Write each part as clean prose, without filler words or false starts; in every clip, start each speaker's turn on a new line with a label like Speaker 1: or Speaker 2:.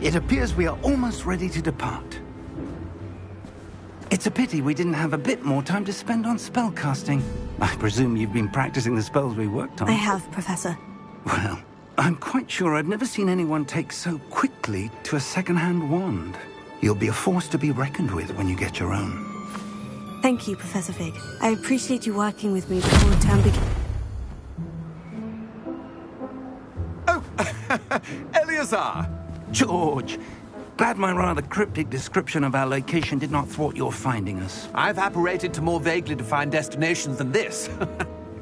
Speaker 1: It appears we are almost ready to depart. It's a pity we didn't have a bit more time to spend on spellcasting. I presume you've been practicing the spells we worked on.
Speaker 2: I have, Professor.
Speaker 1: Well, I'm quite sure I've never seen anyone take so quickly to a second-hand wand. You'll be a force to be reckoned with when you get your own.
Speaker 2: Thank you, Professor Fig. I appreciate you working with me before the term begins.
Speaker 3: Oh, Eleazar!
Speaker 1: George! Glad my rather cryptic description of our location did not thwart your finding us.
Speaker 3: I've apparated to more vaguely defined destinations than this.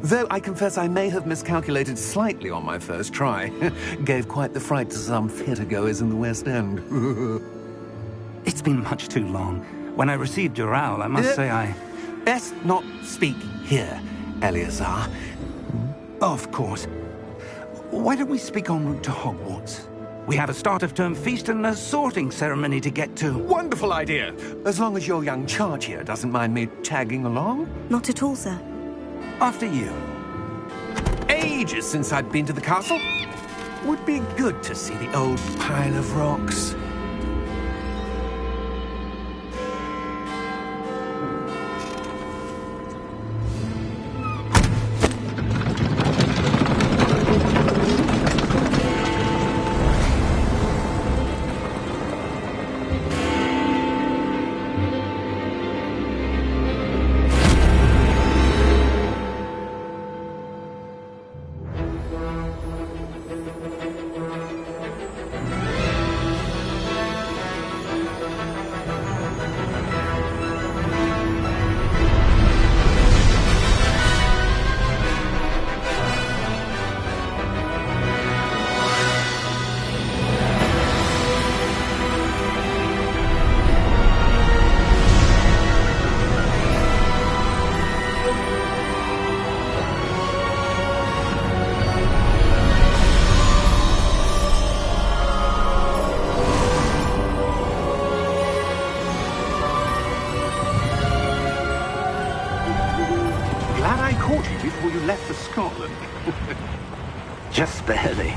Speaker 3: Though I confess I may have miscalculated slightly on my first try. Gave quite the fright to some theatre-goers in the West End.
Speaker 1: It's been much too long. When I received your owl, I must say I...
Speaker 3: Best not speak here, Eleazar.
Speaker 1: Of course. Why don't we speak en route to Hogwarts? We have a start-of-term feast and a sorting ceremony to get to.
Speaker 3: Wonderful idea! As long as your young charge here doesn't mind me tagging along.
Speaker 2: Not at all, sir.
Speaker 1: After you.
Speaker 3: Ages since I'd been to the castle. Would be good to see the old pile of rocks.
Speaker 4: Before you left for Scotland.
Speaker 1: Just barely.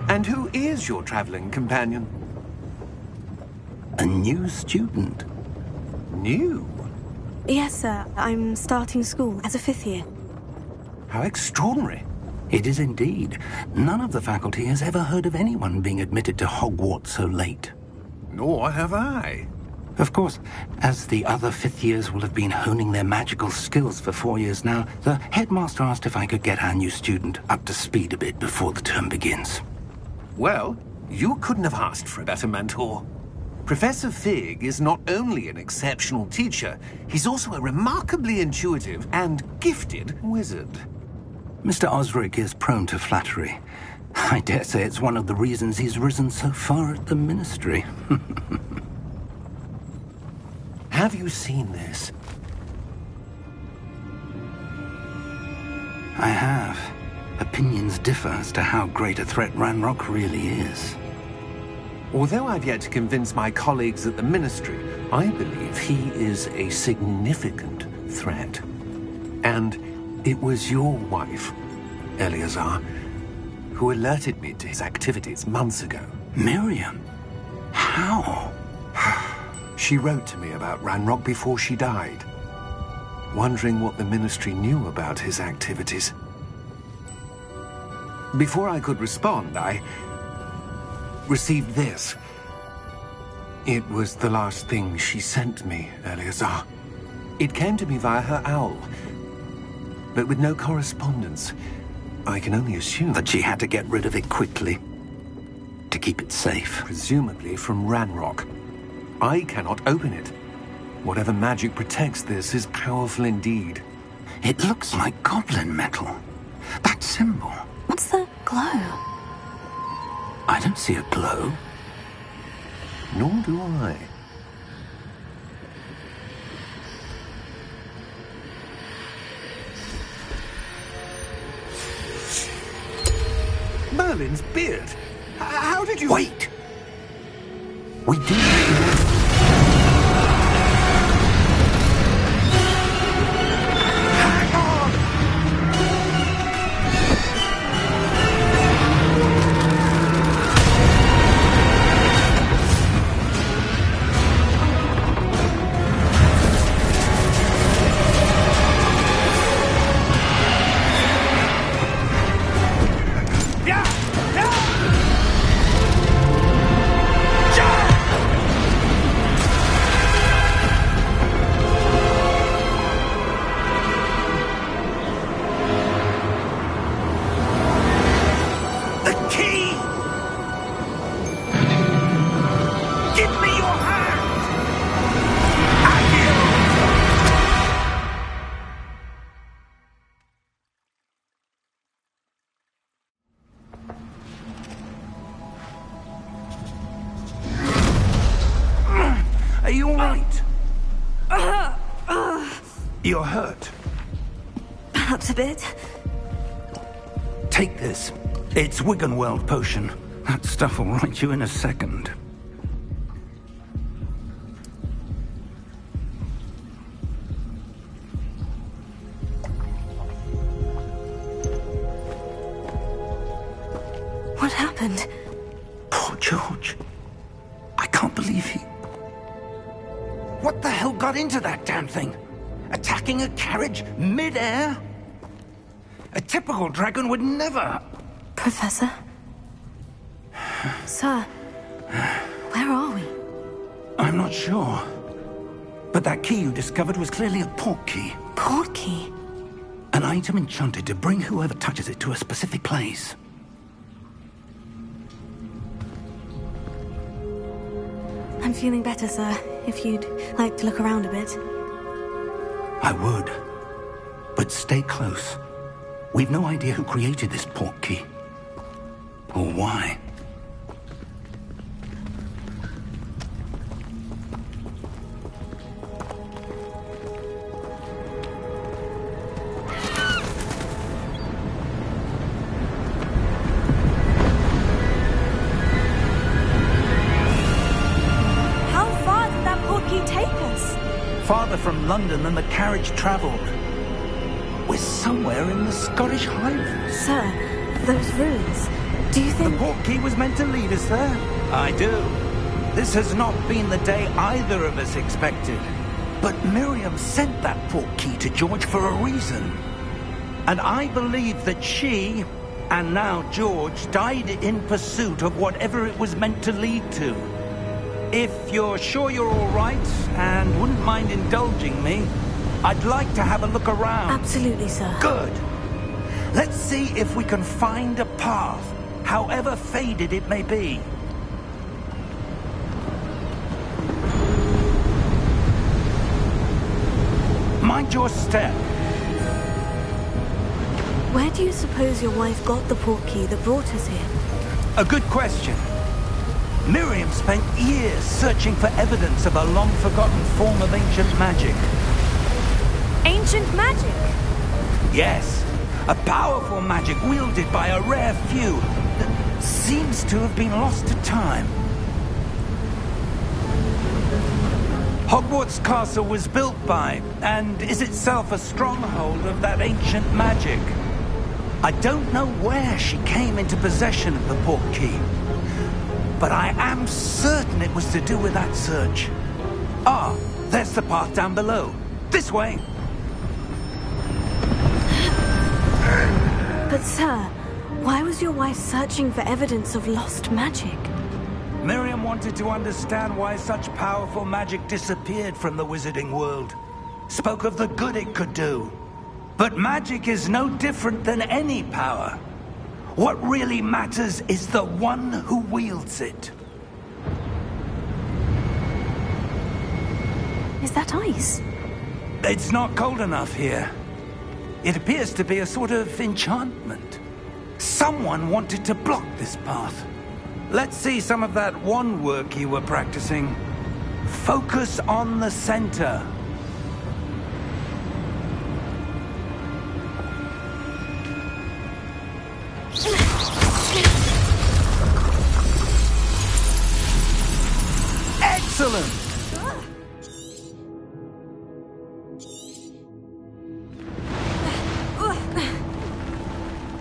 Speaker 3: And who is your traveling companion?
Speaker 1: A new student.
Speaker 3: New?
Speaker 2: Yes, sir. I'm starting school as a 5th year.
Speaker 3: How extraordinary.
Speaker 1: It is indeed. None of the faculty has ever heard of anyone being admitted to Hogwarts so late.
Speaker 3: Nor have I.
Speaker 1: Of course, as the other 5th years will have been honing their magical skills for 4 years now, the headmaster asked if I could get our new student up to speed a bit before the term begins.
Speaker 3: Well, you couldn't have asked for a better mentor. Professor Fig is not only an exceptional teacher, he's also a remarkably intuitive and gifted wizard.
Speaker 1: Mr. Osric is prone to flattery. I dare say it's one of the reasons he's risen so far at the Ministry.
Speaker 3: Have you seen this?
Speaker 1: I have. Opinions differ as to how great a threat Ranrock really is.
Speaker 3: Although I've yet to convince my colleagues at the Ministry, I believe he is a significant threat. And it was your wife, Eleazar, who alerted me to his activities months ago.
Speaker 1: Miriam? How?
Speaker 3: She wrote to me about Ranrock before she died, wondering what the Ministry knew about his activities. Before I could respond, I received this. It was the last thing she sent me, Eleazar. It came to me via her owl, but with no correspondence. I can only assume
Speaker 1: that she had to get rid of it quickly, to keep it safe.
Speaker 3: Presumably from Ranrock. I cannot open it. Whatever magic protects this is powerful indeed.
Speaker 1: It looks like goblin metal. That symbol.
Speaker 2: What's the glow?
Speaker 1: I don't see a glow.
Speaker 3: Nor do I. Merlin's beard. How did you...
Speaker 1: Wait! We did. You're hurt.
Speaker 2: Perhaps a bit.
Speaker 1: Take this. It's Wiggenweld potion. That stuff will right you in a second.
Speaker 2: What happened?
Speaker 1: Poor George. I can't believe he... What the hell got into that damn thing? Attacking a carriage mid-air? A typical dragon would never...
Speaker 2: Professor? Sir, where are we?
Speaker 1: I'm not sure. But that key you discovered was clearly a port key.
Speaker 2: Port key?
Speaker 1: An item enchanted to bring whoever touches it to a specific place.
Speaker 2: I'm feeling better, sir. If you'd like to look around a bit.
Speaker 1: I would. But stay close. We've no idea who created this port key. Or why. Farther from London than the carriage travelled. We're somewhere in the Scottish Highlands.
Speaker 2: Sir, those ruins, do you think...
Speaker 1: The port key was meant to lead us there? I do. This has not been the day either of us expected. But Miriam sent that port key to George for a reason. And I believe that she, and now George, died in pursuit of whatever it was meant to lead to. If you're sure you're all right, and wouldn't mind indulging me, I'd like to have a look around.
Speaker 2: Absolutely, sir.
Speaker 1: Good. Let's see if we can find a path, however faded it may be. Mind your step.
Speaker 2: Where do you suppose your wife got the port key that brought us here?
Speaker 1: A good question. Miriam spent years searching for evidence of a long-forgotten form of ancient magic.
Speaker 2: Ancient magic?
Speaker 1: Yes, a powerful magic wielded by a rare few that seems to have been lost to time. Hogwarts Castle was built by, and is itself a stronghold of that ancient magic. I don't know where she came into possession of the port key, but I am certain it was to do with that search. Ah, there's the path down below. This way.
Speaker 2: But sir, why was your wife searching for evidence of lost magic?
Speaker 1: Miriam wanted to understand why such powerful magic disappeared from the wizarding world. Spoke of the good it could do. But magic is no different than any power. What really matters is the one who wields it.
Speaker 2: Is that ice?
Speaker 1: It's not cold enough here. It appears to be a sort of enchantment. Someone wanted to block this path. Let's see some of that wand work you were practicing. Focus on the center. Excellent!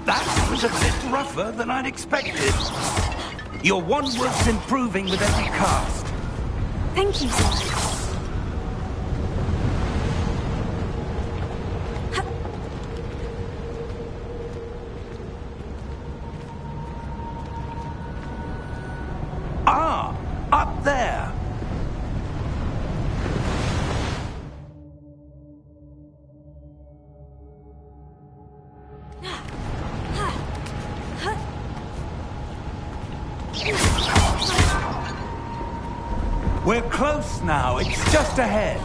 Speaker 1: That was a bit rougher than I'd expected. Your wand work's improving with every cast.
Speaker 2: Thank you, sir.
Speaker 1: Ah, up there. We're close now. It's just ahead.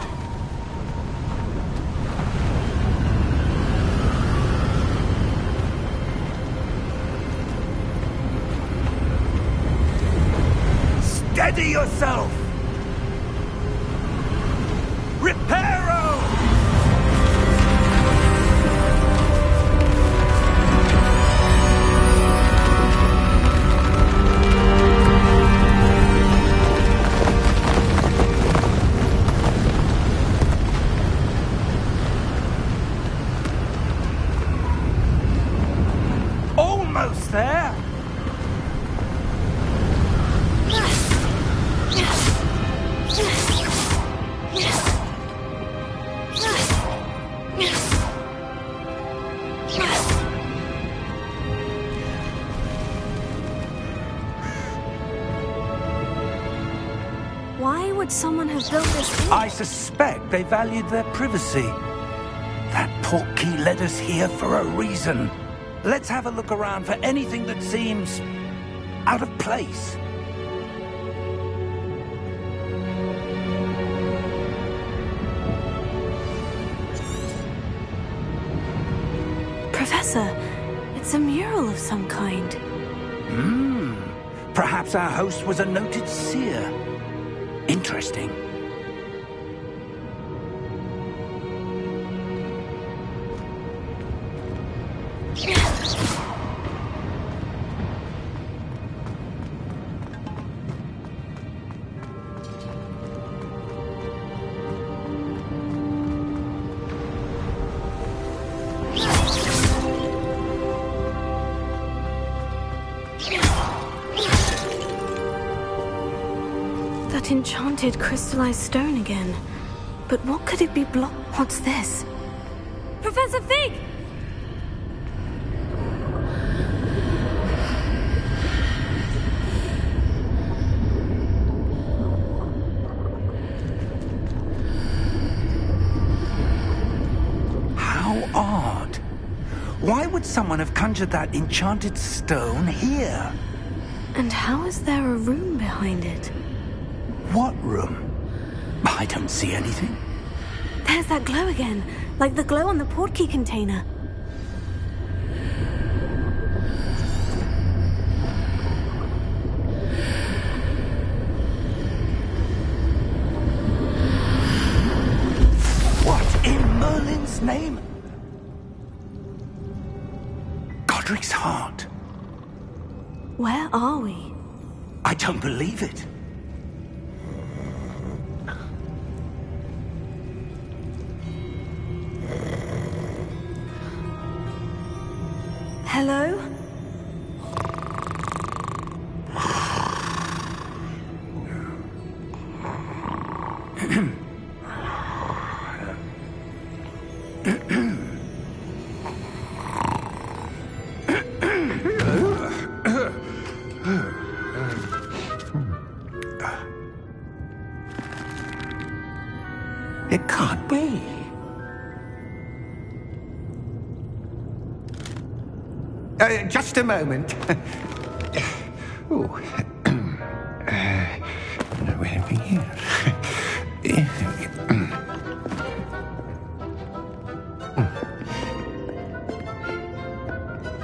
Speaker 1: Steady yourself! Reparo!
Speaker 2: Why would someone have built this thing?
Speaker 1: I suspect they valued their privacy. That portkey led us here for a reason. Let's have a look around for anything that seems out of place.
Speaker 2: Professor, it's a mural of some kind.
Speaker 1: Perhaps our host was a noted seer. Interesting.
Speaker 2: That enchanted crystallized stone again. But what could it be What's this? Professor Fig!
Speaker 1: How odd. Why would someone have conjured that enchanted stone here?
Speaker 2: And how is there a room behind it?
Speaker 1: What room? I don't see anything.
Speaker 2: There's that glow again, like the glow on the portkey container.
Speaker 1: What in Merlin's name? Godric's heart.
Speaker 2: Where are we?
Speaker 1: I don't believe it.
Speaker 2: Hello?
Speaker 3: It can't be. Just a moment. Oh. Where are we here?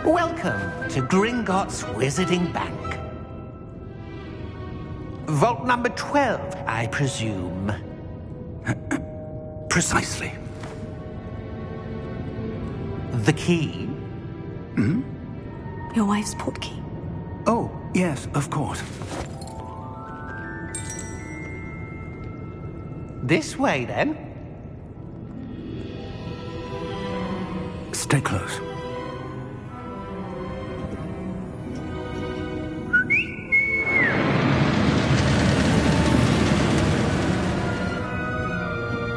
Speaker 3: Welcome to Gringotts Wizarding Bank. Vault number 12, I presume.
Speaker 1: Precisely.
Speaker 3: The key?
Speaker 2: Your wife's portkey.
Speaker 1: Oh, yes, of course.
Speaker 3: This way, then.
Speaker 1: Stay close.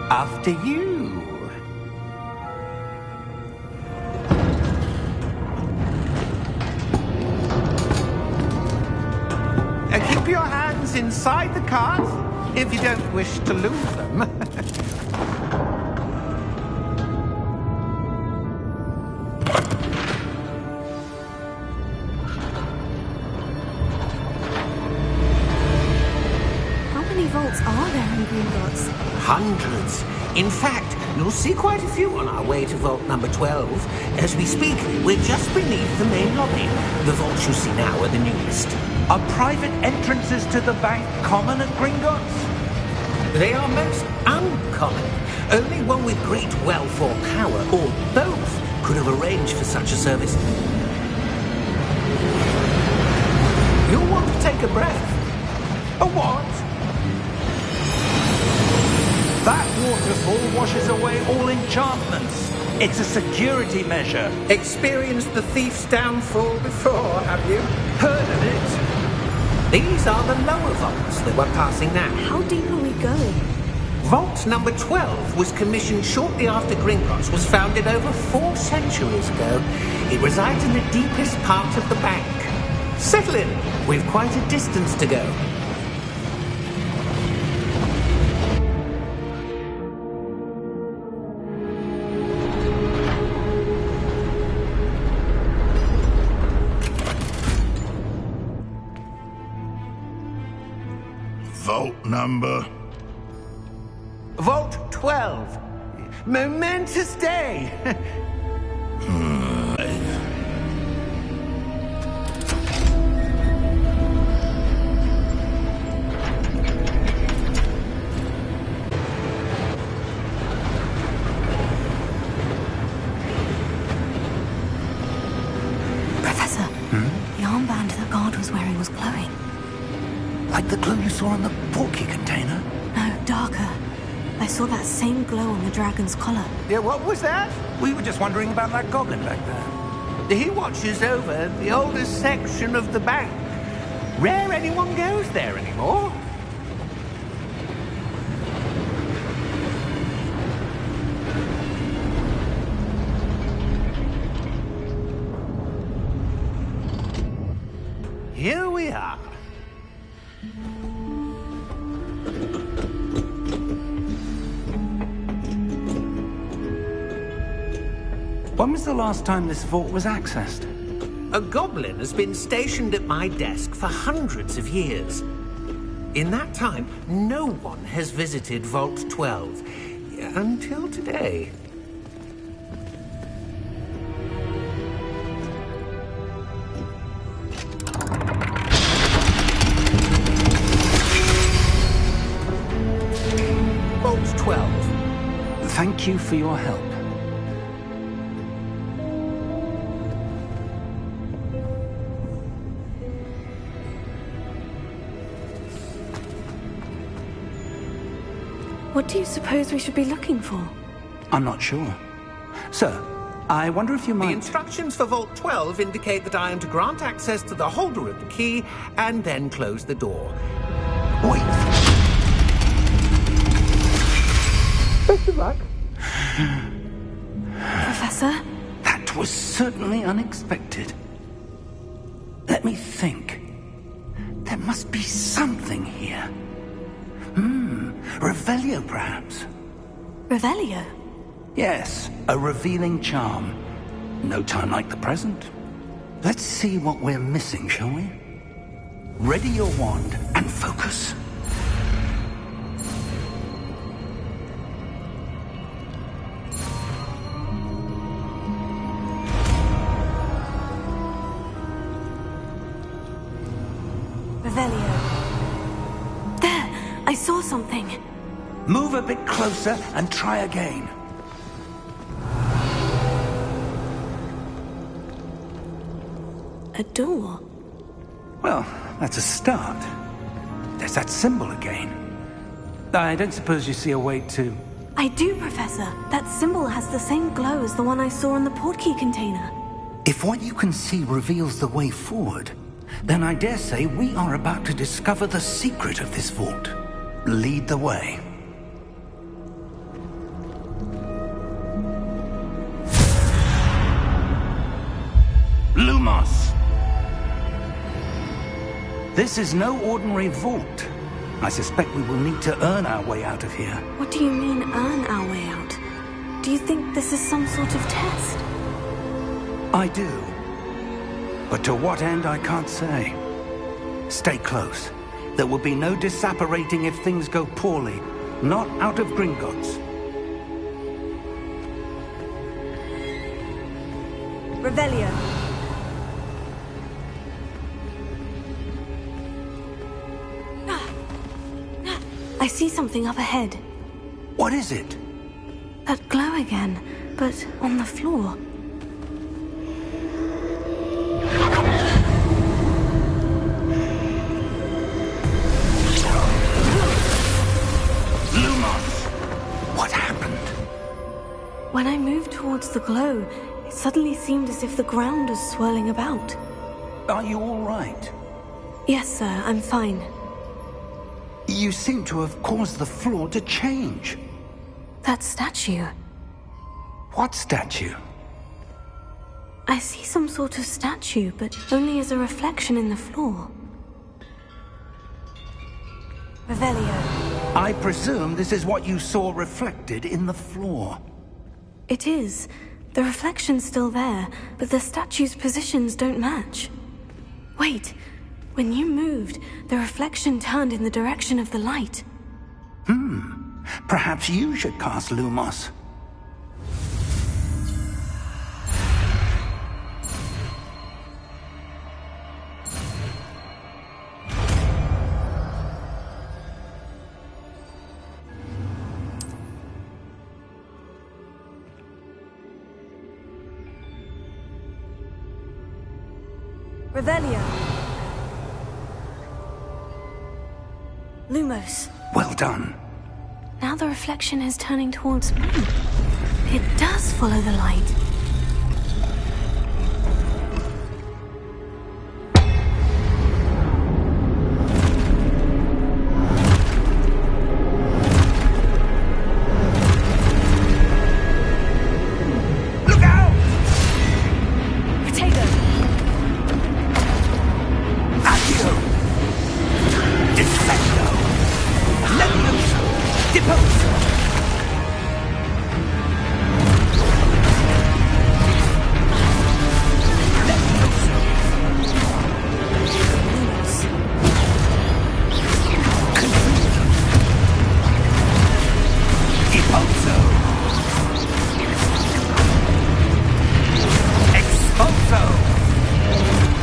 Speaker 3: After you. Keep your hands inside the cart if you don't wish to lose them.
Speaker 2: How many vaults are there in Gringotts?
Speaker 3: Hundreds. In fact, you'll see quite a few on our way to vault number 12. As we speak, we're just beneath the main lobby. The vaults you see now are the newest.
Speaker 1: Are private entrances to the bank common at Gringotts?
Speaker 3: They are most uncommon. Only one with great wealth or power, or both, could have arranged for such a service. You'll want to take a breath.
Speaker 1: A what? That waterfall washes away all enchantments. It's a security measure.
Speaker 3: Experienced the thief's downfall before, have you?
Speaker 1: Heard of it?
Speaker 3: These are the lower vaults that we're passing now.
Speaker 2: How deep are we going?
Speaker 3: Vault number 12 was commissioned shortly after Gringotts was founded over 4 centuries ago. It resides in the deepest part of the bank. Settle in. We've quite a distance to go.
Speaker 4: Vault number?
Speaker 3: Vault 12. Momentous day.
Speaker 2: Professor, the armband that guard was wearing was glowing.
Speaker 1: Like the glow you saw in the portkey container?
Speaker 2: No, darker. I saw that same glow on the dragon's collar.
Speaker 3: Yeah, what was that?
Speaker 1: We were just wondering about that goblin back there.
Speaker 3: He watches over the oldest section of the bank. Rare anyone goes there anymore. Here we are.
Speaker 1: When was the last time this vault was accessed?
Speaker 3: A goblin has been stationed at my desk for hundreds of years. In that time, no one has visited Vault 12. Until today. Vault 12.
Speaker 1: Thank you for your help.
Speaker 2: What do you suppose we should be looking for?
Speaker 1: I'm not sure. Sir, I wonder if you might...
Speaker 3: The instructions for Vault 12 indicate that I am to grant access to the holder of the key and then close the door.
Speaker 1: Wait!
Speaker 3: Best of luck.
Speaker 2: Professor?
Speaker 1: That was certainly unexpected. Let me think. There must be something here. Revelio, perhaps?
Speaker 2: Revelio?
Speaker 1: Yes, a revealing charm. No time like the present. Let's see what we're missing, shall we? Ready your wand and focus.
Speaker 2: Revelio. There! I saw something.
Speaker 1: Move a bit closer and try again.
Speaker 2: A door.
Speaker 1: Well, that's a start. There's that symbol again. I don't suppose you see a way to...
Speaker 2: I do, Professor. That symbol has the same glow as the one I saw in the portkey container.
Speaker 1: If what you can see reveals the way forward, then I dare say we are about to discover the secret of this vault. Lead the way. Lumos! This is no ordinary vault. I suspect we will need to earn our way out of here.
Speaker 2: What do you mean, earn our way out? Do you think this is some sort of test?
Speaker 1: I do. But to what end, I can't say. Stay close. There will be no disapparating if things go poorly. Not out of Gringotts.
Speaker 2: Revelio. I see something up ahead.
Speaker 1: What is it?
Speaker 2: That glow again, but on the floor.
Speaker 1: Lumos! What happened?
Speaker 2: When I moved towards the glow, it suddenly seemed as if the ground was swirling about.
Speaker 1: Are you all right?
Speaker 2: Yes, sir, I'm fine.
Speaker 1: You seem to have caused the floor to change.
Speaker 2: That statue.
Speaker 1: What statue?
Speaker 2: I see some sort of statue, but only as a reflection in the floor. Revelio.
Speaker 1: I presume this is what you saw reflected in the floor.
Speaker 2: It is. The reflection's still there, but the statue's positions don't match. Wait, When you moved, the reflection turned in the direction of the light.
Speaker 1: Perhaps you should cast Lumos.
Speaker 2: Revelio. Lumos.
Speaker 1: Well done.
Speaker 2: Now the reflection is turning towards me. It does follow the light.
Speaker 1: Look out!
Speaker 2: Potato.
Speaker 1: Accio! Defendo! Levioso! Deposo! Levioso!
Speaker 2: Lumos.
Speaker 1: Confuso! Deposo! Expulso!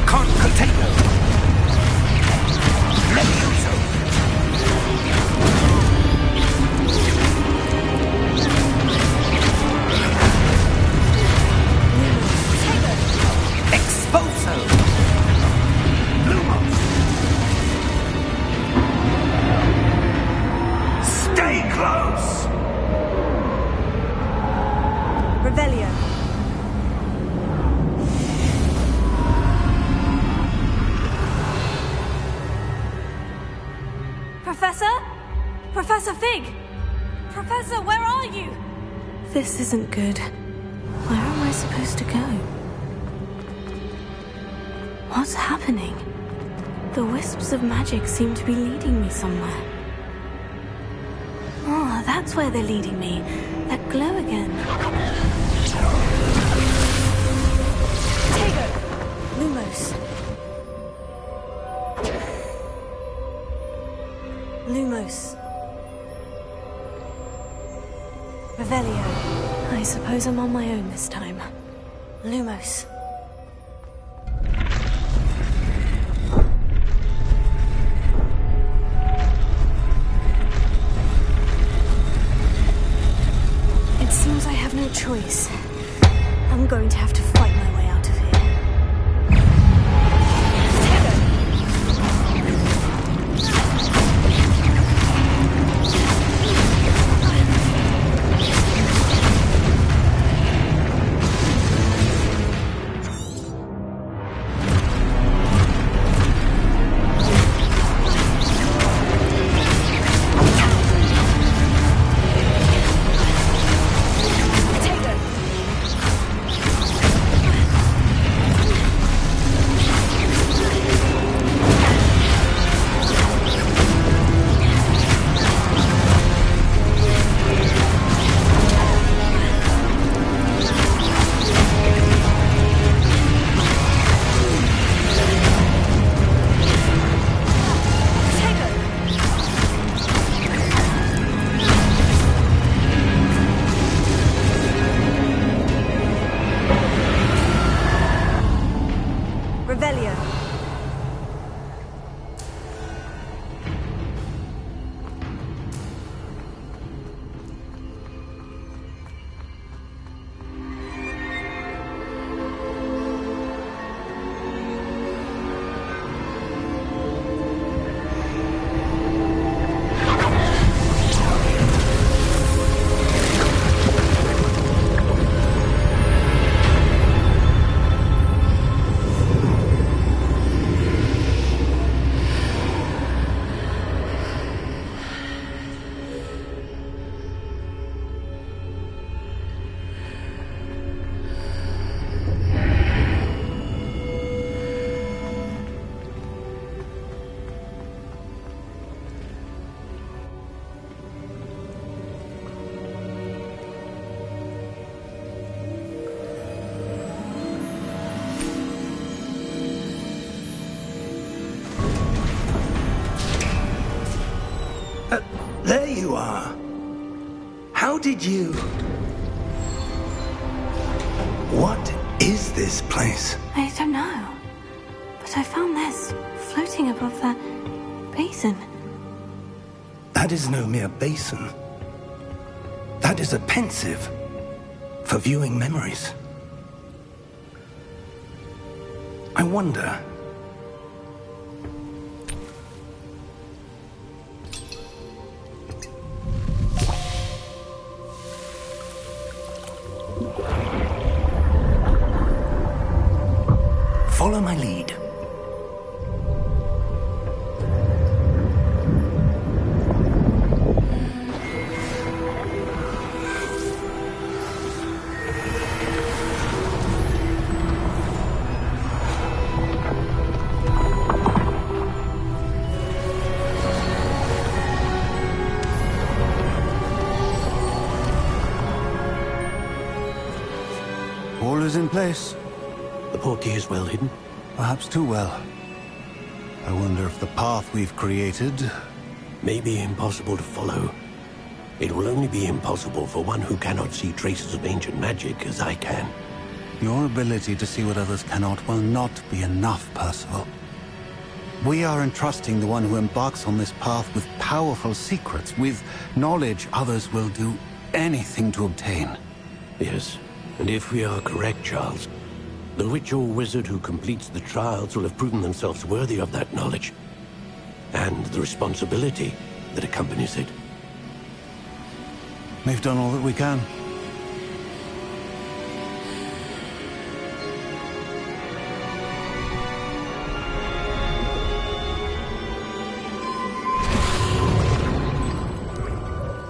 Speaker 1: Con potato! Levioso! Expulso! Lumos! Stay close!
Speaker 2: Revelio. Professor? Professor Fig! Professor, where are you? This isn't good. Where am I supposed to go? What's happening? The wisps of magic seem to be leading me somewhere. Oh, that's where they're leading me. That glow again. Potato! Lumos. Lumos. Revelio. I suppose I'm on my own this time. Lumos. It seems I have no choice. I'm going to have to fight my way out of here. Potato!
Speaker 1: you are. How did you... What is this place?
Speaker 2: I don't know. But I found this floating above that basin.
Speaker 1: That is no mere basin. That is a pensive for viewing memories. I wonder... Follow my lead.
Speaker 4: All is in place.
Speaker 5: The portkey is well hidden?
Speaker 4: Perhaps too well. I wonder if the path we've created...
Speaker 5: may be impossible to follow. It will only be impossible for one who cannot see traces of ancient magic as I can.
Speaker 4: Your ability to see what others cannot will not be enough, Percival. We are entrusting the one who embarks on this path with powerful secrets, with knowledge others will do anything to obtain.
Speaker 5: Yes, and if we are correct, Charles, the witch or wizard who completes the trials will have proven themselves worthy of that knowledge, and the responsibility that accompanies it.
Speaker 4: We've done all that we can.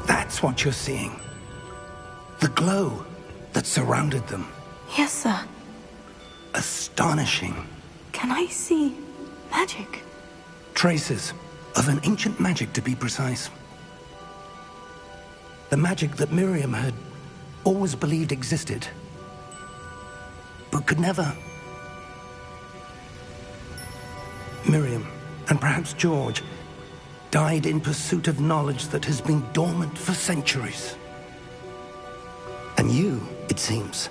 Speaker 1: That's what you're seeing. The glow that surrounded them.
Speaker 2: Yes, sir.
Speaker 1: Astonishing.
Speaker 2: Can I see magic?
Speaker 1: Traces of an ancient magic, to be precise. The magic that Miriam had always believed existed, but could never. Miriam, and perhaps George, died in pursuit of knowledge that has been dormant for centuries. And you, it seems,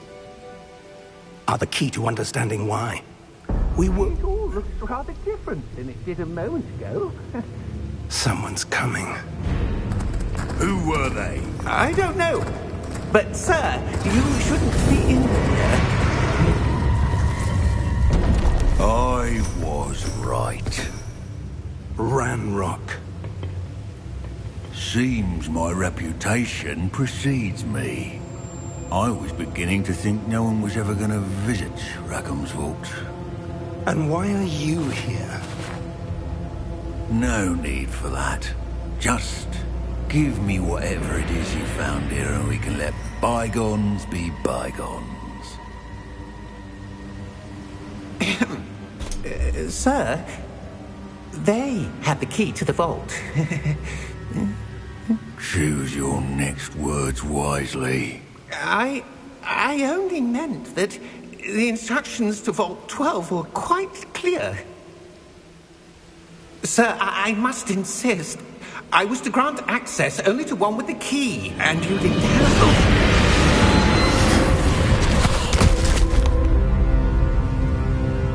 Speaker 1: are the key to understanding why. We were...
Speaker 6: It all looks rather different than it did a moment ago.
Speaker 1: Someone's coming.
Speaker 7: Who were they?
Speaker 6: I don't know. But, sir, you shouldn't be in here.
Speaker 7: I was right.
Speaker 1: Ranrock.
Speaker 7: Seems my reputation precedes me. I was beginning to think no one was ever going to visit Rackham's vault.
Speaker 1: And why are you here?
Speaker 7: No need for that. Just give me whatever it is you found here and we can let bygones be bygones.
Speaker 6: Sir, they had the key to the vault.
Speaker 7: Choose your next words wisely.
Speaker 6: I only meant that the instructions to Vault 12 were quite clear. Sir, I must insist. I was to grant access only to one with the key, and you didn't have...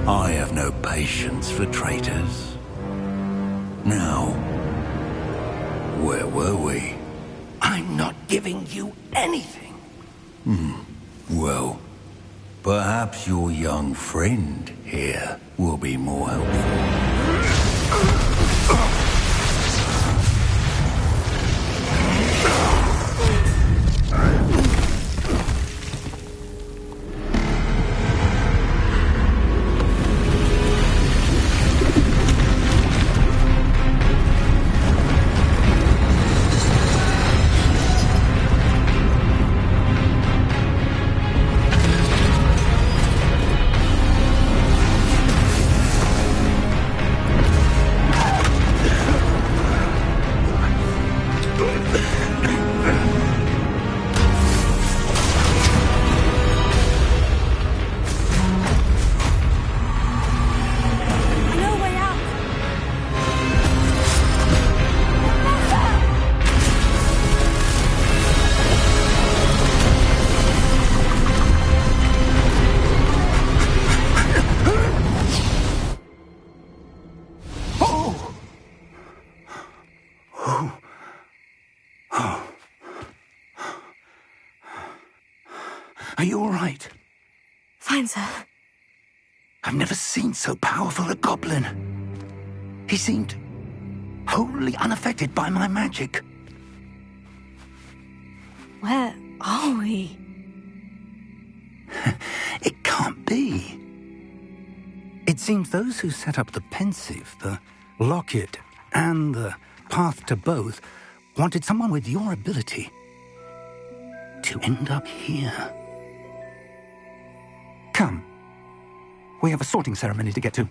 Speaker 7: I have no patience for traitors. Now, where were we?
Speaker 1: I'm not giving you anything.
Speaker 7: Well, perhaps your young friend here will be more helpful.
Speaker 1: Are you all right?
Speaker 2: Fine, sir.
Speaker 1: I've never seen so powerful a goblin. He seemed wholly unaffected by my magic.
Speaker 2: Where are we?
Speaker 1: It can't be. It seems those who set up the Pensive, the Locket, and the Path to Both wanted someone with your ability to end up here. Come. We have a sorting ceremony to get to.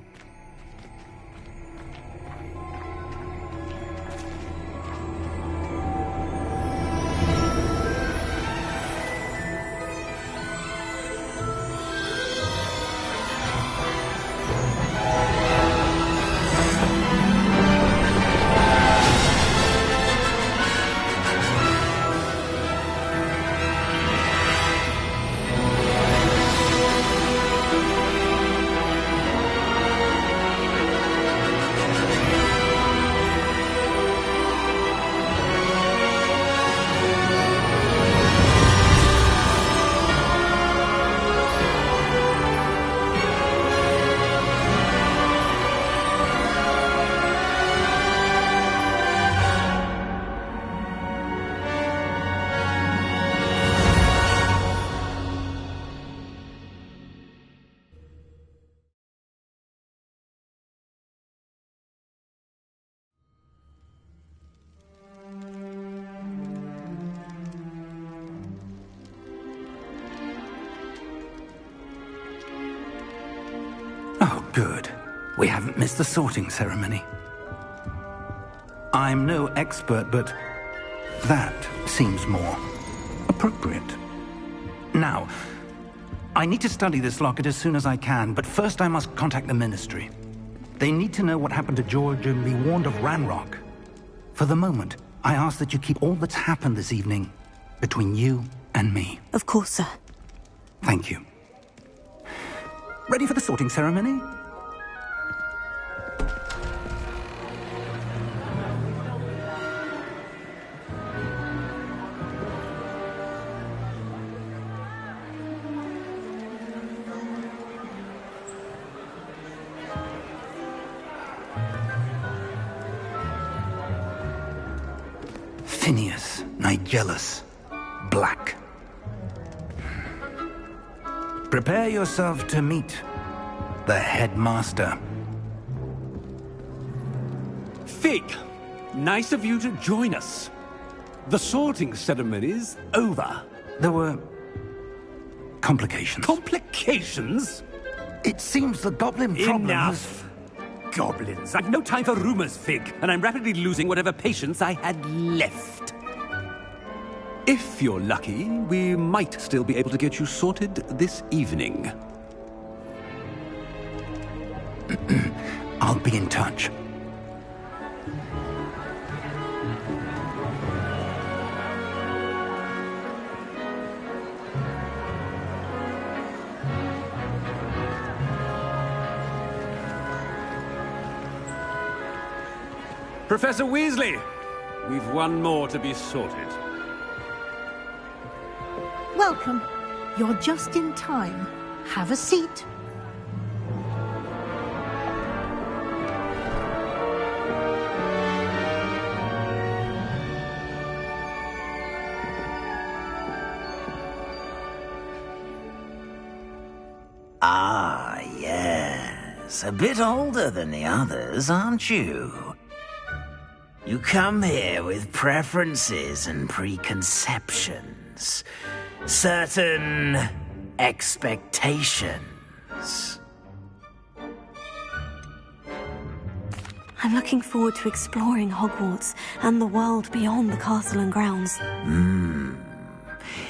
Speaker 1: Oh, good. We haven't missed the sorting ceremony. I'm no expert, but that seems more appropriate. Now, I need to study this locket as soon as I can, but first I must contact the Ministry. They need to know what happened to George and be warned of Ranrock. For the moment, I ask that you keep all that's happened this evening between you and me.
Speaker 2: Of course, sir.
Speaker 1: Thank you. Ready for the sorting ceremony? Phineas, Nigellus, Black. Prepare yourself to meet the headmaster.
Speaker 8: Fig, nice of you to join us. The sorting ceremony's over.
Speaker 1: There were complications.
Speaker 8: Complications?
Speaker 1: It seems the goblin problem
Speaker 8: Enough! Goblins. I've no time for rumors, Fig, and I'm rapidly losing whatever patience I had left. If you're lucky, we might still be able to get you sorted this evening.
Speaker 1: I'll be in touch.
Speaker 8: Professor Weasley, we've one more to be sorted.
Speaker 9: Welcome. You're just in time. Have a seat.
Speaker 10: Ah, yes. A bit older than the others, aren't you? You come here with preferences and preconceptions. Certain expectations.
Speaker 2: I'm looking forward to exploring Hogwarts and the world beyond the castle and grounds.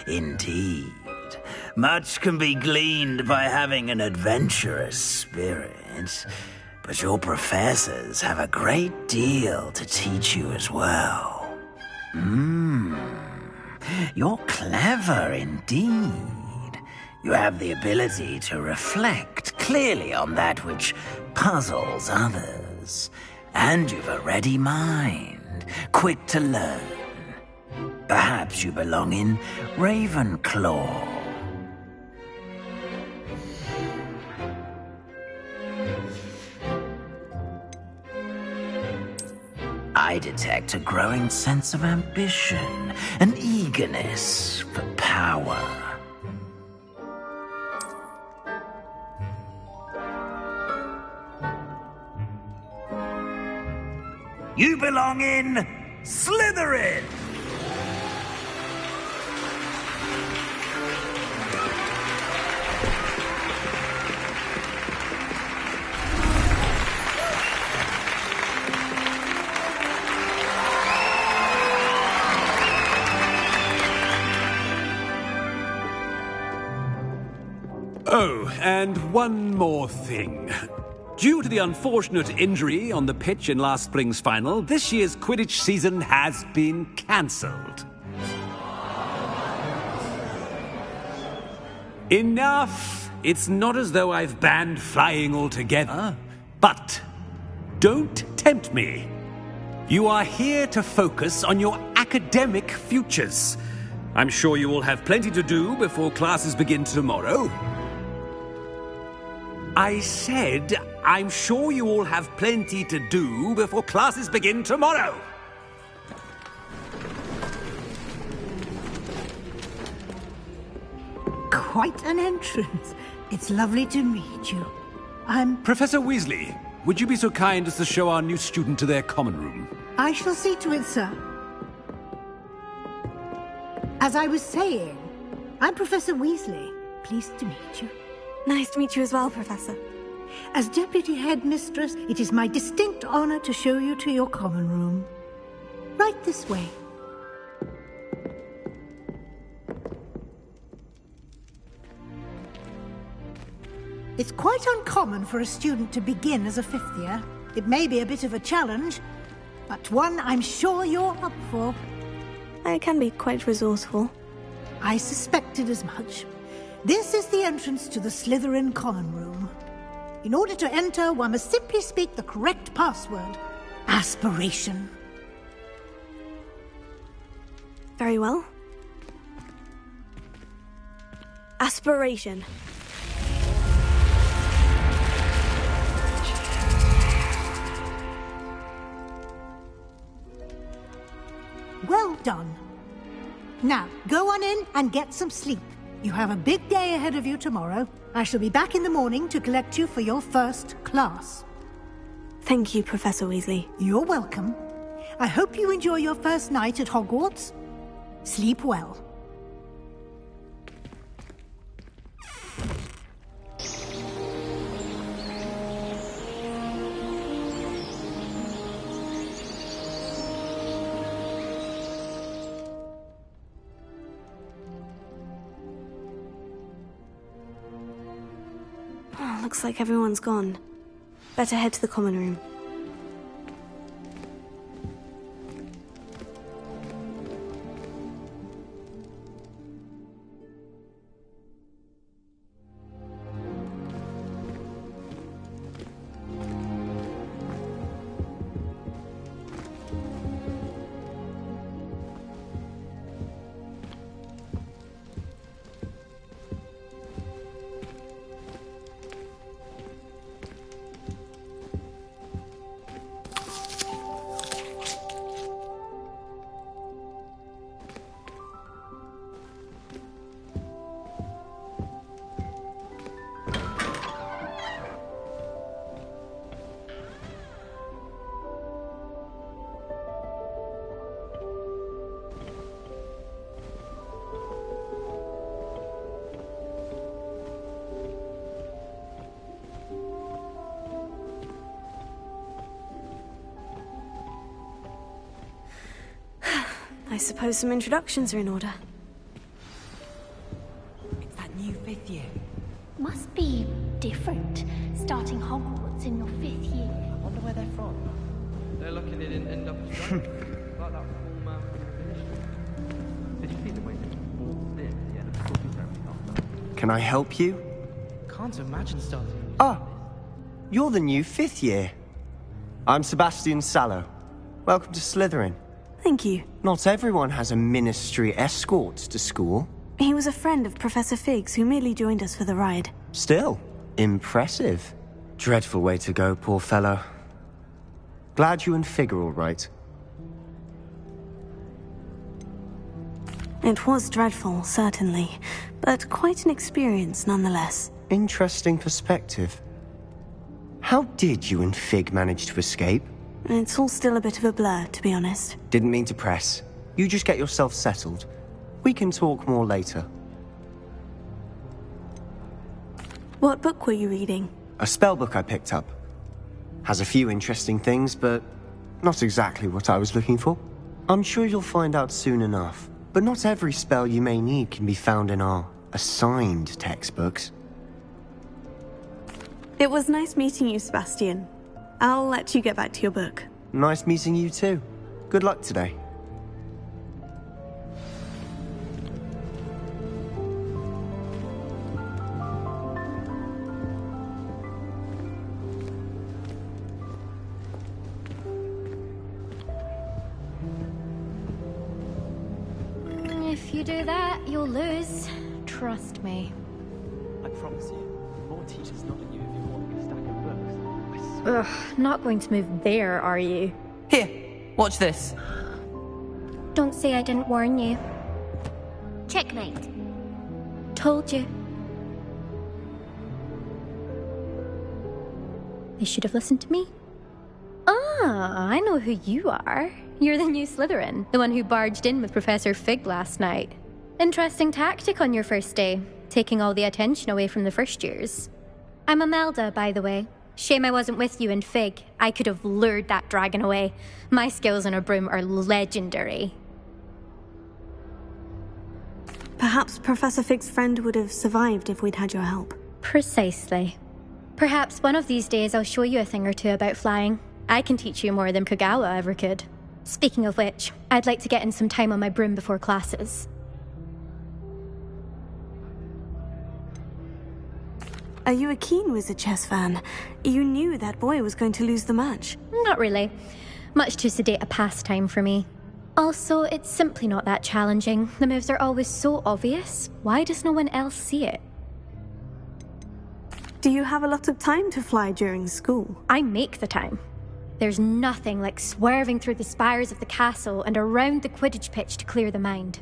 Speaker 10: Indeed. Much can be gleaned by having an adventurous spirit, but your professors have a great deal to teach you as well. You're clever indeed. You have the ability to reflect clearly on that which puzzles others, and you've a ready mind. quick to learn. Perhaps you belong in Ravenclaw. I detect a growing sense of ambition, an eagerness for power. You belong in Slytherin!
Speaker 8: Oh, and one more thing. Due to the unfortunate injury on the pitch in last spring's final, this year's Quidditch season has been cancelled. Enough! It's not as though I've banned flying altogether. But don't tempt me. You are here to focus on your academic futures. I'm sure you will have plenty to do before classes begin tomorrow. I said, I'm sure you all have plenty to do before classes begin tomorrow.
Speaker 9: Quite an entrance. It's lovely to meet you. I'm...
Speaker 8: Professor Weasley, would you be so kind as to show our new student to their common room?
Speaker 9: I shall see to it, sir. As I was saying, I'm Professor Weasley. Pleased to meet you.
Speaker 2: Nice to meet you as well, Professor.
Speaker 9: As Deputy Headmistress, it is my distinct honor to show you to your common room. Right this way. It's quite uncommon for a student to begin as a fifth year. It may be a bit of a challenge, but one I'm sure you're up for.
Speaker 2: I can be quite resourceful.
Speaker 9: I suspected as much. This is the entrance to the Slytherin common room. In order to enter, one must simply speak the correct password. Aspiration.
Speaker 2: Very well. Aspiration.
Speaker 9: Well done. Now, go on in and get some sleep. You have a big day ahead of you tomorrow. I shall be back in the morning to collect you for your first class.
Speaker 2: Thank you, Professor Weasley.
Speaker 9: You're welcome. I hope you enjoy your first night at Hogwarts. Sleep well.
Speaker 2: Looks like everyone's gone. Better head to the common room. I suppose some introductions are in order.
Speaker 11: It's that new fifth year.
Speaker 12: Must be different, starting Hogwarts in your fifth year.
Speaker 11: I wonder where they're from. They're lucky they didn't end up as drunk. Like that former initiative. Did you see the way they walked in at the end of the cooking ceremony?
Speaker 13: Can I help you?
Speaker 11: Can't imagine starting.
Speaker 13: Ah, you're the new fifth year. I'm Sebastian Sallow. Welcome to Slytherin.
Speaker 2: Thank you.
Speaker 13: Not everyone has a ministry escort to school.
Speaker 2: He was a friend of Professor Fig's who merely joined us for the ride.
Speaker 13: Still, impressive. Dreadful way to go, poor fellow. Glad you and Fig are all right.
Speaker 2: It was dreadful, certainly, but quite an experience nonetheless.
Speaker 13: Interesting perspective. How did you and Fig manage to escape?
Speaker 2: It's all still a bit of a blur, to be honest.
Speaker 13: Didn't mean to press. You just get yourself settled. We can talk more later.
Speaker 2: What book were you reading?
Speaker 13: A spell book I picked up. Has a few interesting things, but not exactly what I was looking for. I'm sure you'll find out soon enough. But not every spell you may need can be found in our assigned textbooks.
Speaker 2: It was nice meeting you, Sebastian. I'll let you get back to your book.
Speaker 13: Nice meeting you too. Good luck today.
Speaker 12: If you do that, you'll lose. Trust me.
Speaker 11: I promise you, more teachers nod at you if you're holding a stack of books. I swear.
Speaker 12: Ugh, not going to move there, are you?
Speaker 14: Here, watch this.
Speaker 12: Don't say I didn't warn you.
Speaker 15: Checkmate.
Speaker 12: Told you. They should have listened to me. Ah, I know who you are. You're the new Slytherin, the one who barged in with Professor Fig last night. Interesting tactic on your first day, taking all the attention away from the first years. I'm Imelda, by the way. Shame I wasn't with you and Fig. I could have lured that dragon away. My skills on a broom are legendary.
Speaker 2: Perhaps Professor Fig's friend would have survived if we'd had your help.
Speaker 12: Precisely. Perhaps one of these days I'll show you a thing or two about flying. I can teach you more than Kogawa ever could. Speaking of which, I'd like to get in some time on my broom before classes.
Speaker 2: Are you a keen Wizard chess fan? You knew that boy was going to lose the match.
Speaker 12: Not really. Much too sedate a pastime for me. Also, it's simply not that challenging. The moves are always so obvious. Why does no one else see it?
Speaker 2: Do you have a lot of time to fly during school?
Speaker 12: I make the time. There's nothing like swerving through the spires of the castle and around the Quidditch pitch to clear the mind.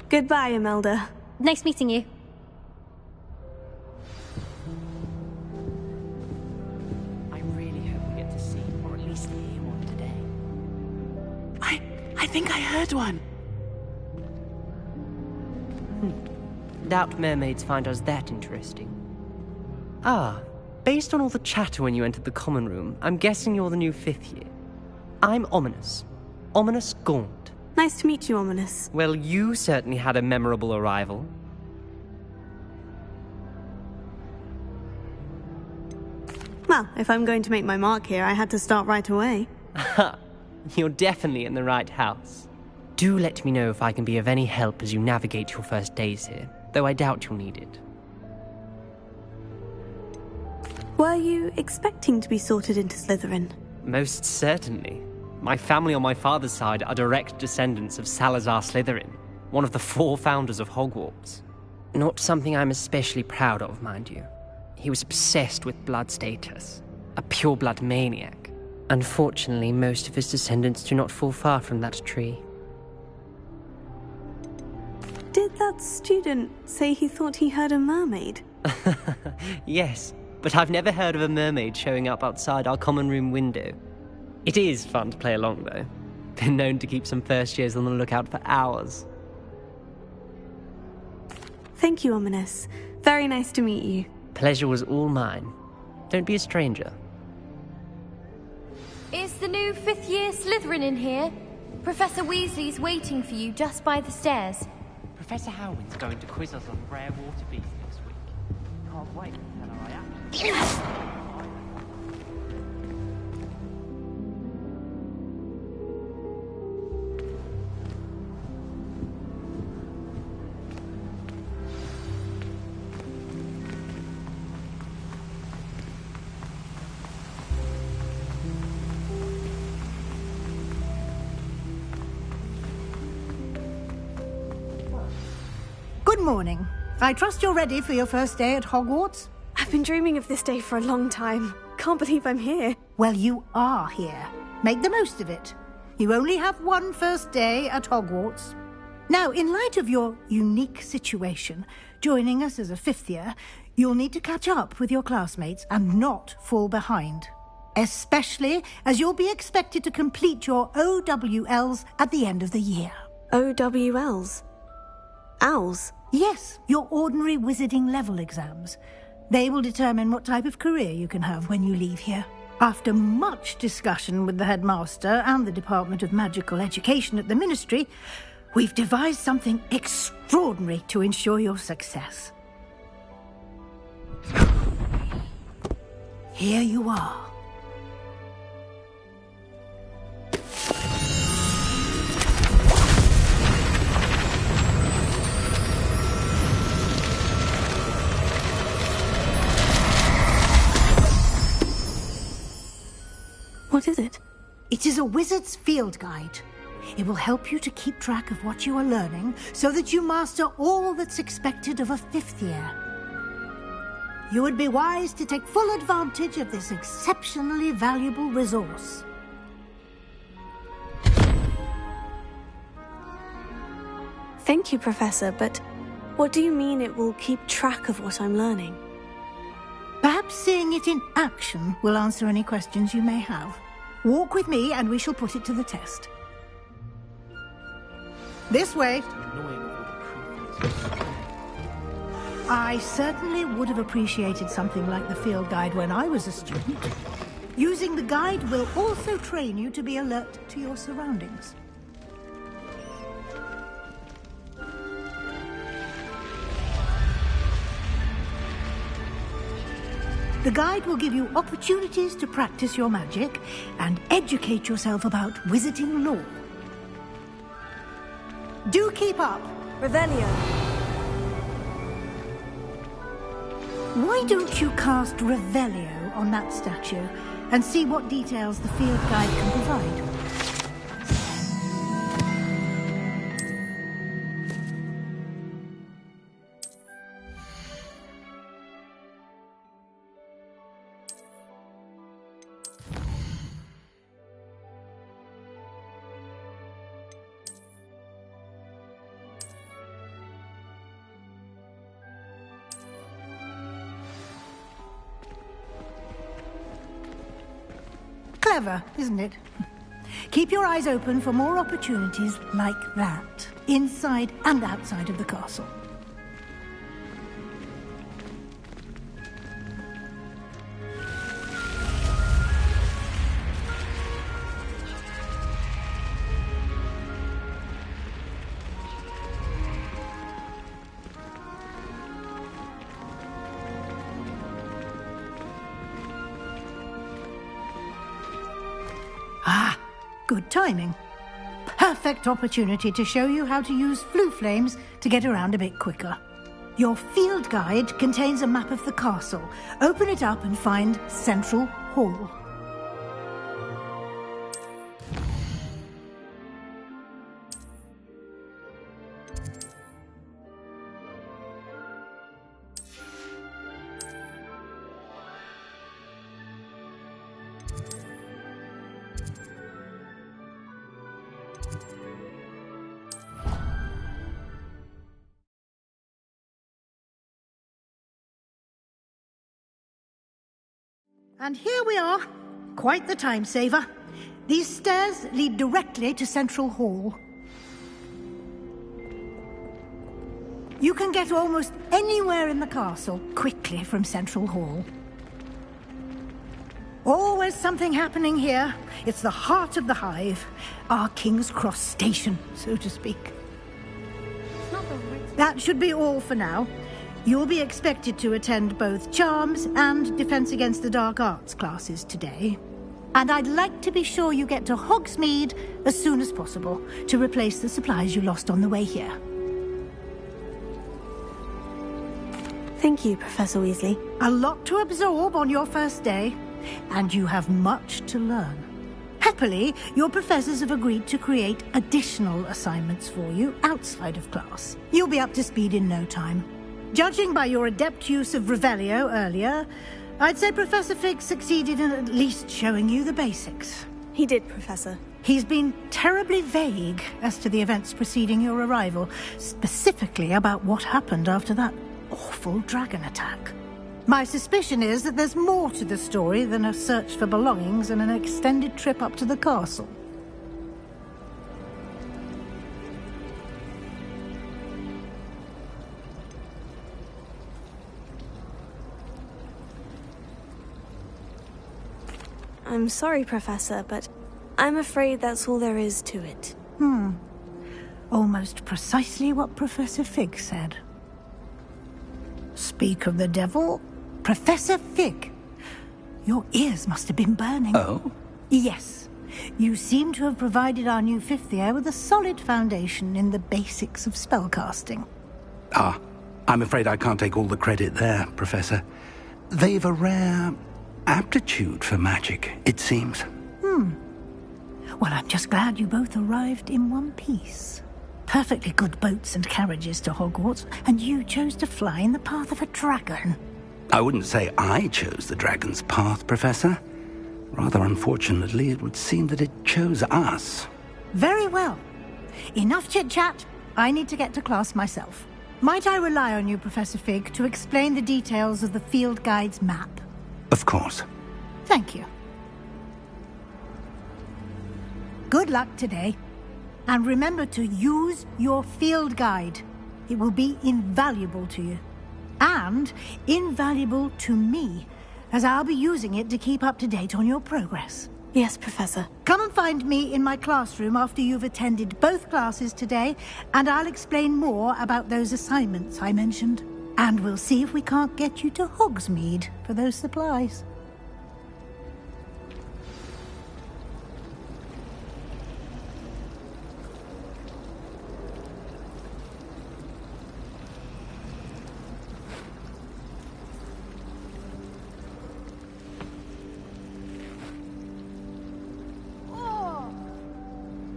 Speaker 2: Goodbye, Imelda.
Speaker 12: Nice meeting you.
Speaker 14: I really hope we get to see, or at least hear one today. I think I heard one.
Speaker 16: Doubt mermaids find us that interesting. Ah, based on all the chatter when you entered the common room, I'm guessing you're the new 5th year. I'm Ominous. Ominous Gaunt.
Speaker 2: Nice to meet you, Ominous.
Speaker 16: Well, you certainly had a memorable arrival.
Speaker 2: Well, if I'm going to make my mark here, I had to start right away.
Speaker 16: Ha! You're definitely in the right house. Do let me know if I can be of any help as you navigate your first days here, though I doubt you'll need it.
Speaker 2: Were you expecting to be sorted into Slytherin?
Speaker 16: Most certainly. My family on my father's side are direct descendants of Salazar Slytherin, one of the 4 founders of Hogwarts. Not something I'm especially proud of, mind you. He was obsessed with blood status, a pure-blood maniac. Unfortunately, most of his descendants do not fall far from that tree.
Speaker 2: Did that student say he thought he heard a mermaid?
Speaker 16: Yes, but I've never heard of a mermaid showing up outside our common room window. It is fun to play along, though. Been known to keep some first years on the lookout for hours.
Speaker 2: Thank you, Ominous. Very nice to meet you.
Speaker 16: Pleasure was all mine. Don't be a stranger.
Speaker 15: Is the new 5th year Slytherin in here? Professor Weasley's waiting for you just by the stairs.
Speaker 16: Professor Howland's going to quiz us on rare water beasts next week. Can't wait to tell her I actually...
Speaker 9: Good morning. I trust you're ready for your first day at Hogwarts?
Speaker 2: I've been dreaming of this day for a long time. Can't believe I'm here.
Speaker 9: Well, you are here. Make the most of it. You only have one first day at Hogwarts. Now, in light of your unique situation, joining us as a fifth year, you'll need to catch up with your classmates and not fall behind. Especially as you'll be expected to complete your OWLs at the end of the year.
Speaker 2: OWLs? Owls?
Speaker 9: Yes, your ordinary wizarding level exams. They will determine what type of career you can have when you leave here. After much discussion with the headmaster and the Department of Magical Education at the Ministry, we've devised something extraordinary to ensure your success. Here you are.
Speaker 2: What is it?
Speaker 9: It is a wizard's field guide. It will help you to keep track of what you are learning so that you master all that's expected of a fifth year. You would be wise to take full advantage of this exceptionally valuable resource.
Speaker 2: Thank you, Professor, but what do you mean it will keep track of what I'm learning?
Speaker 9: Perhaps seeing it in action will answer any questions you may have. Walk with me and we shall put it to the test. This way. I certainly would have appreciated something like the field guide when I was a student. Using the guide will also train you to be alert to your surroundings. The guide will give you opportunities to practice your magic and educate yourself about wizarding lore. Do keep up.
Speaker 2: Revelio.
Speaker 9: Why don't you cast Revelio on that statue and see what details the field guide can provide? Clever, isn't it? Keep your eyes open for more opportunities like that, inside and outside of the castle. Ah, good timing. Perfect opportunity to show you how to use flue flames to get around a bit quicker. Your field guide contains a map of the castle. Open it up and find Central Hall. And here we are. Quite the time saver. These stairs lead directly to Central Hall. You can get almost anywhere in the castle quickly from Central Hall. Always something happening here. It's the heart of the hive. Our King's Cross station, so to speak. That should be all for now. You'll be expected to attend both Charms and Defense Against the Dark Arts classes today. And I'd like to be sure you get to Hogsmeade as soon as possible to replace the supplies you lost on the way here.
Speaker 2: Thank you, Professor Weasley.
Speaker 9: A lot to absorb on your first day, and you have much to learn. Happily, your professors have agreed to create additional assignments for you outside of class. You'll be up to speed in no time. Judging by your adept use of Revelio earlier, I'd say Professor Fig succeeded in at least showing you the basics.
Speaker 2: He did, Professor.
Speaker 9: He's been terribly vague as to the events preceding your arrival, specifically about what happened after that awful dragon attack. My suspicion is that there's more to the story than a search for belongings and an extended trip up to the castle.
Speaker 2: I'm sorry, Professor, but I'm afraid that's all there is to it.
Speaker 9: Almost precisely what Professor Fig said. Speak of the devil, Professor Fig. Your ears must have been burning.
Speaker 1: Oh?
Speaker 9: Yes. You seem to have provided our new fifth year with a solid foundation in the basics of spellcasting.
Speaker 1: Ah, I'm afraid I can't take all the credit there, Professor. They've a rare aptitude for magic, it seems.
Speaker 9: Well, I'm just glad you both arrived in one piece. Perfectly good boats and carriages to Hogwarts, and you chose to fly in the path of a dragon.
Speaker 1: I wouldn't say I chose the dragon's path, Professor. Rather unfortunately, it would seem that it chose us.
Speaker 9: Very well. Enough chit-chat. I need to get to class myself. Might I rely on you, Professor Fig, to explain the details of the field guide's map?
Speaker 1: Of course.
Speaker 9: Thank you. Good luck today. And remember to use your field guide. It will be invaluable to you. And invaluable to me, as I'll be using it to keep up to date on your progress.
Speaker 2: Yes, Professor.
Speaker 9: Come and find me in my classroom after you've attended both classes today, and I'll explain more about those assignments I mentioned. And we'll see if we can't get you to Hogsmeade for those supplies.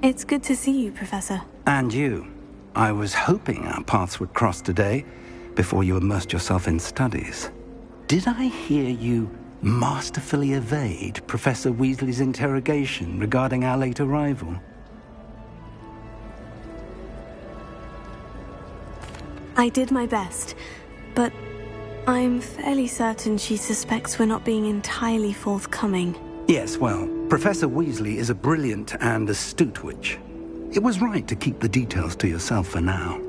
Speaker 2: It's good to see you, Professor.
Speaker 1: And you. I was hoping our paths would cross today, before you immersed yourself in studies. Did I hear you masterfully evade Professor Weasley's interrogation regarding our late arrival?
Speaker 2: I did my best, but I'm fairly certain she suspects we're not being entirely forthcoming.
Speaker 1: Yes, well, Professor Weasley is a brilliant and astute witch. It was right to keep the details to yourself for now.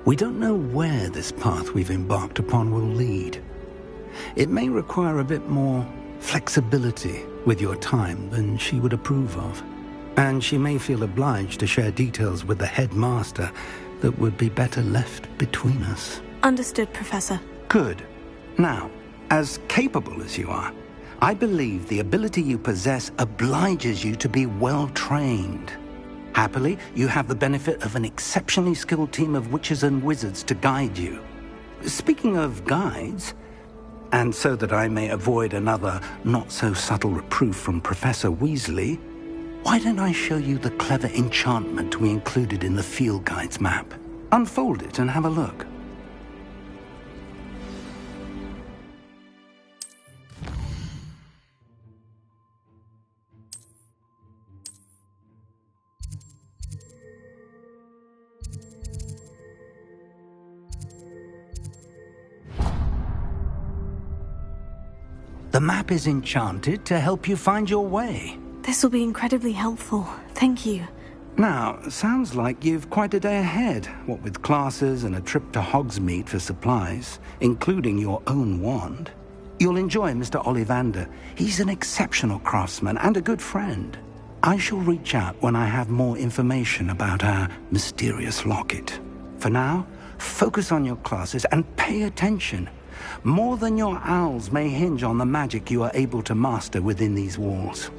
Speaker 1: We don't know where this path we've embarked upon will lead. It may require a bit more flexibility with your time than she would approve of. And she may feel obliged to share details with the headmaster that would be better left between us.
Speaker 2: Understood, Professor.
Speaker 1: Good. Now, as capable as you are, I believe the ability you possess obliges you to be well-trained. Happily, you have the benefit of an exceptionally skilled team of witches and wizards to guide you. Speaking of guides, and so that I may avoid another not-so-subtle reproof from Professor Weasley, why don't I show you the clever enchantment we included in the field guide's map? Unfold it and have a look. The map is enchanted to help you find your way.
Speaker 2: This will be incredibly helpful. Thank you.
Speaker 1: Now, sounds like you've quite a day ahead, what with classes and a trip to Hogsmeade for supplies, including your own wand. You'll enjoy Mr. Ollivander. He's an exceptional craftsman and a good friend. I shall reach out when I have more information about our mysterious locket. For now, focus on your classes and pay attention. More than your owls may hinge on the magic you are able to master within these walls.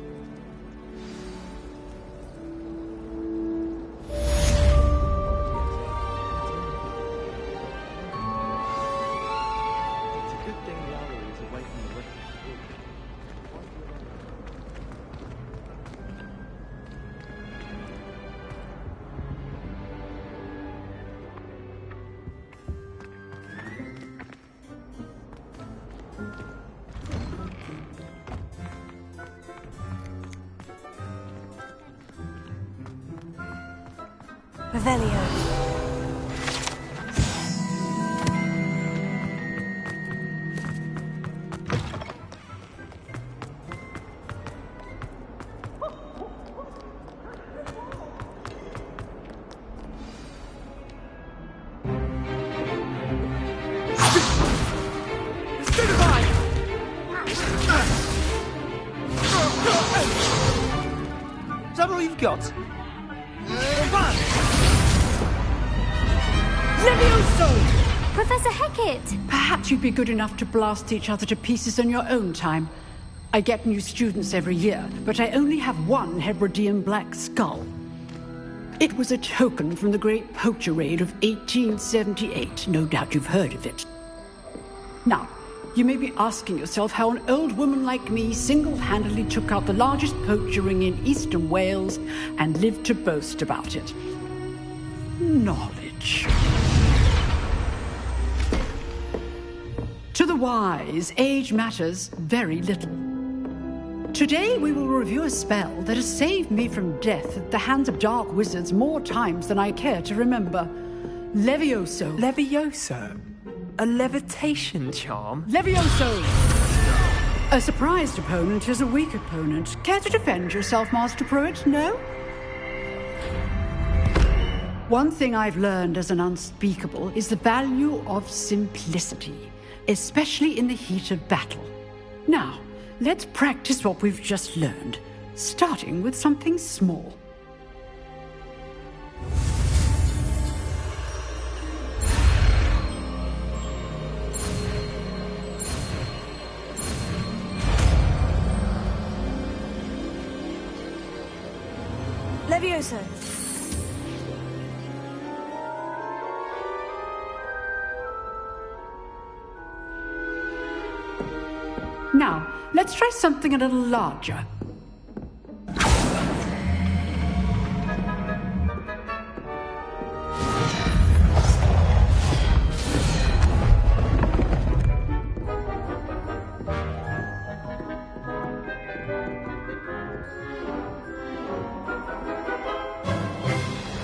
Speaker 2: Revelio.
Speaker 17: Is that all you've got?
Speaker 14: Levioso!
Speaker 15: Professor Hackett!
Speaker 14: Perhaps you'd be good enough to blast each other to pieces in your own time. I get new students every year, but I only have one Hebridean black skull. It was a token from the Great Poacher Raid of 1878. No doubt you've heard of it. Now, you may be asking yourself how an old woman like me single-handedly took out the largest poacher ring in eastern Wales and lived to boast about it. Knowledge. To the wise, age matters very little. Today we will review a spell that has saved me from death at the hands of dark wizards more times than I care to remember. Levioso.
Speaker 17: Levioso? A levitation charm?
Speaker 14: Levioso! A surprised opponent is a weak opponent. Care to defend yourself, Master Pruitt? No? One thing I've learned as an unspeakable is the value of simplicity, especially in the heat of battle. Now, let's practice what we've just learned, starting with something small.
Speaker 2: Levioso.
Speaker 14: Now, let's try something a little larger.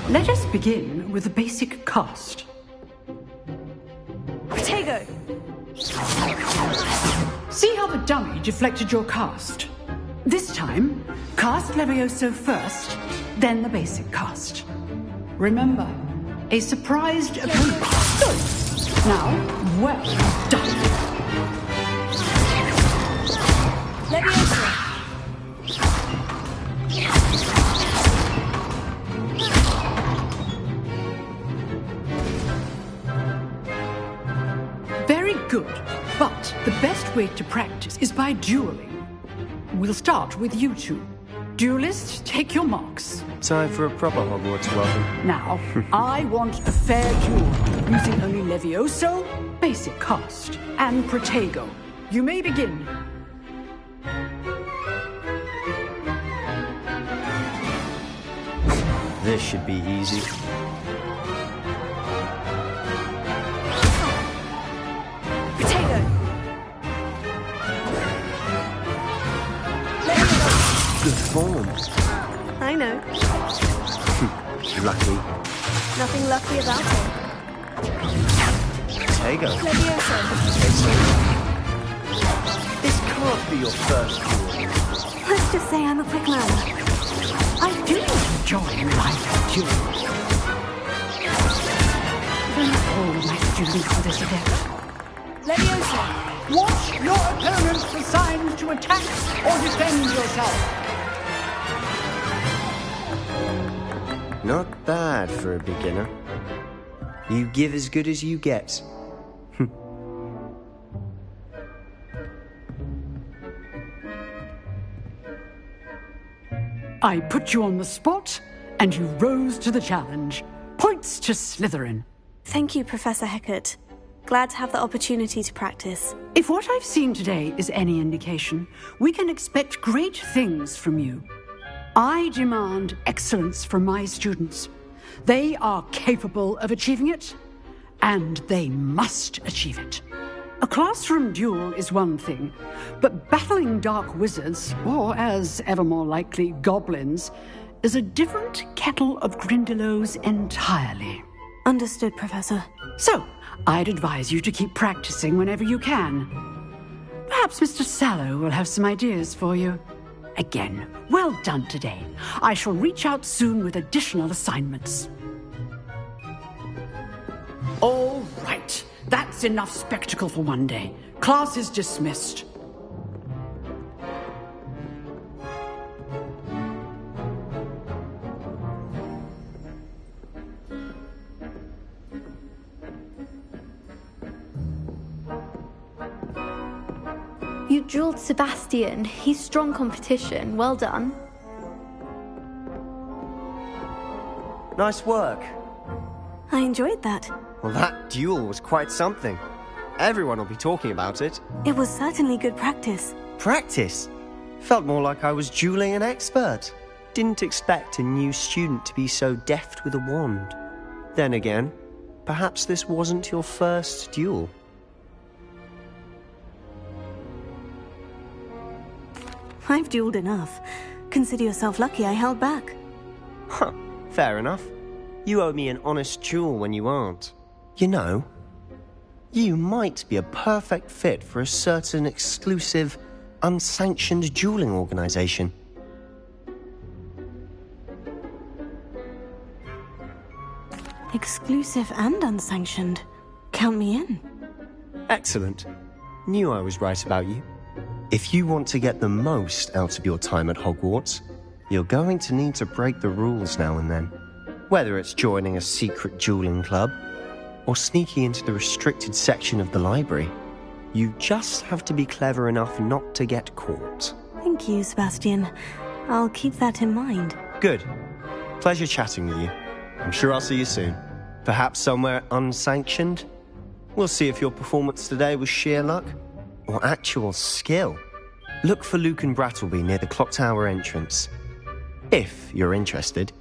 Speaker 14: Let us begin with the basic cast.
Speaker 2: Protego!
Speaker 14: See how the dummy deflected your cast? This time, cast Levioso first, then the basic cast. Remember, a surprised opponent. Now, well done.
Speaker 2: Levioso!
Speaker 14: Very good, but the best way to practice is by dueling. We'll start with you two. Duelists, take your marks.
Speaker 13: Time for a proper Hogwarts welcome.
Speaker 14: Now, I want a fair duel, using only Levioso, basic cast, and Protego. You may begin.
Speaker 13: This should be easy. Good form.
Speaker 2: I know.
Speaker 13: Lucky.
Speaker 2: Nothing lucky about it.
Speaker 13: Tego.
Speaker 2: Levioso.
Speaker 13: This can't be your first duel.
Speaker 2: Let's just say I'm a quick learner.
Speaker 14: I do enjoy live duels. Don't hold my students to this event.
Speaker 2: Leviosa!
Speaker 14: Watch your opponents for signs to attack or defend yourself.
Speaker 13: Not bad for a beginner. You give as good as you get.
Speaker 14: I put you on the spot, and you rose to the challenge. Points to Slytherin.
Speaker 2: Thank you, Professor Hackett. Glad to have the opportunity to practice.
Speaker 14: If what I've seen today is any indication, we can expect great things from you. I demand excellence from my students. They are capable of achieving it, and they must achieve it. A classroom duel is one thing, but battling dark wizards, or as ever more likely, goblins, is a different kettle of Grindylows entirely.
Speaker 2: Understood, Professor.
Speaker 14: So, I'd advise you to keep practicing whenever you can. Perhaps Mr. Sallow will have some ideas for you. Again, well done today. I shall reach out soon with additional assignments. All right. That's enough spectacle for one day. Class is dismissed.
Speaker 18: You drilled Sebastian. He's strong competition. Well done.
Speaker 13: Nice work.
Speaker 2: I enjoyed that.
Speaker 13: Well, that duel was quite something. Everyone will be talking about it.
Speaker 2: It was certainly good practice.
Speaker 13: Practice? Felt more like I was dueling an expert. Didn't expect a new student to be so deft with a wand. Then again, perhaps this wasn't your first duel.
Speaker 2: I've dueled enough. Consider yourself lucky I held back.
Speaker 13: Huh, fair enough. You owe me an honest duel when you aren't. You know, you might be a perfect fit for a certain exclusive, unsanctioned dueling organization.
Speaker 2: Exclusive and unsanctioned. Count me in.
Speaker 13: Excellent. Knew I was right about you. If you want to get the most out of your time at Hogwarts, you're going to need to break the rules now and then. Whether it's joining a secret dueling club, or sneaking into the restricted section of the library, you just have to be clever enough not to get caught.
Speaker 2: Thank you, Sebastian. I'll keep that in mind.
Speaker 13: Good. Pleasure chatting with you. I'm sure I'll see you soon. Perhaps somewhere unsanctioned? We'll see if your performance today was sheer luck or actual skill. Look for Luke and Brattleby near the clock tower entrance, if you're interested.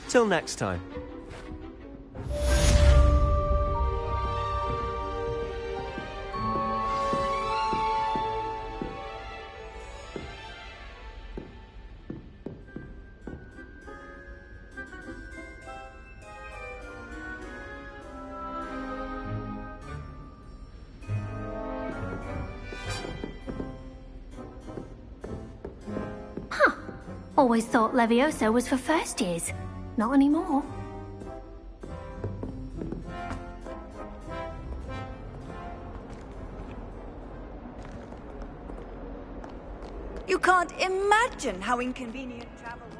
Speaker 13: Till next time.
Speaker 19: Always thought Leviosa was for first years. Not anymore.
Speaker 20: You can't imagine how inconvenient travel was.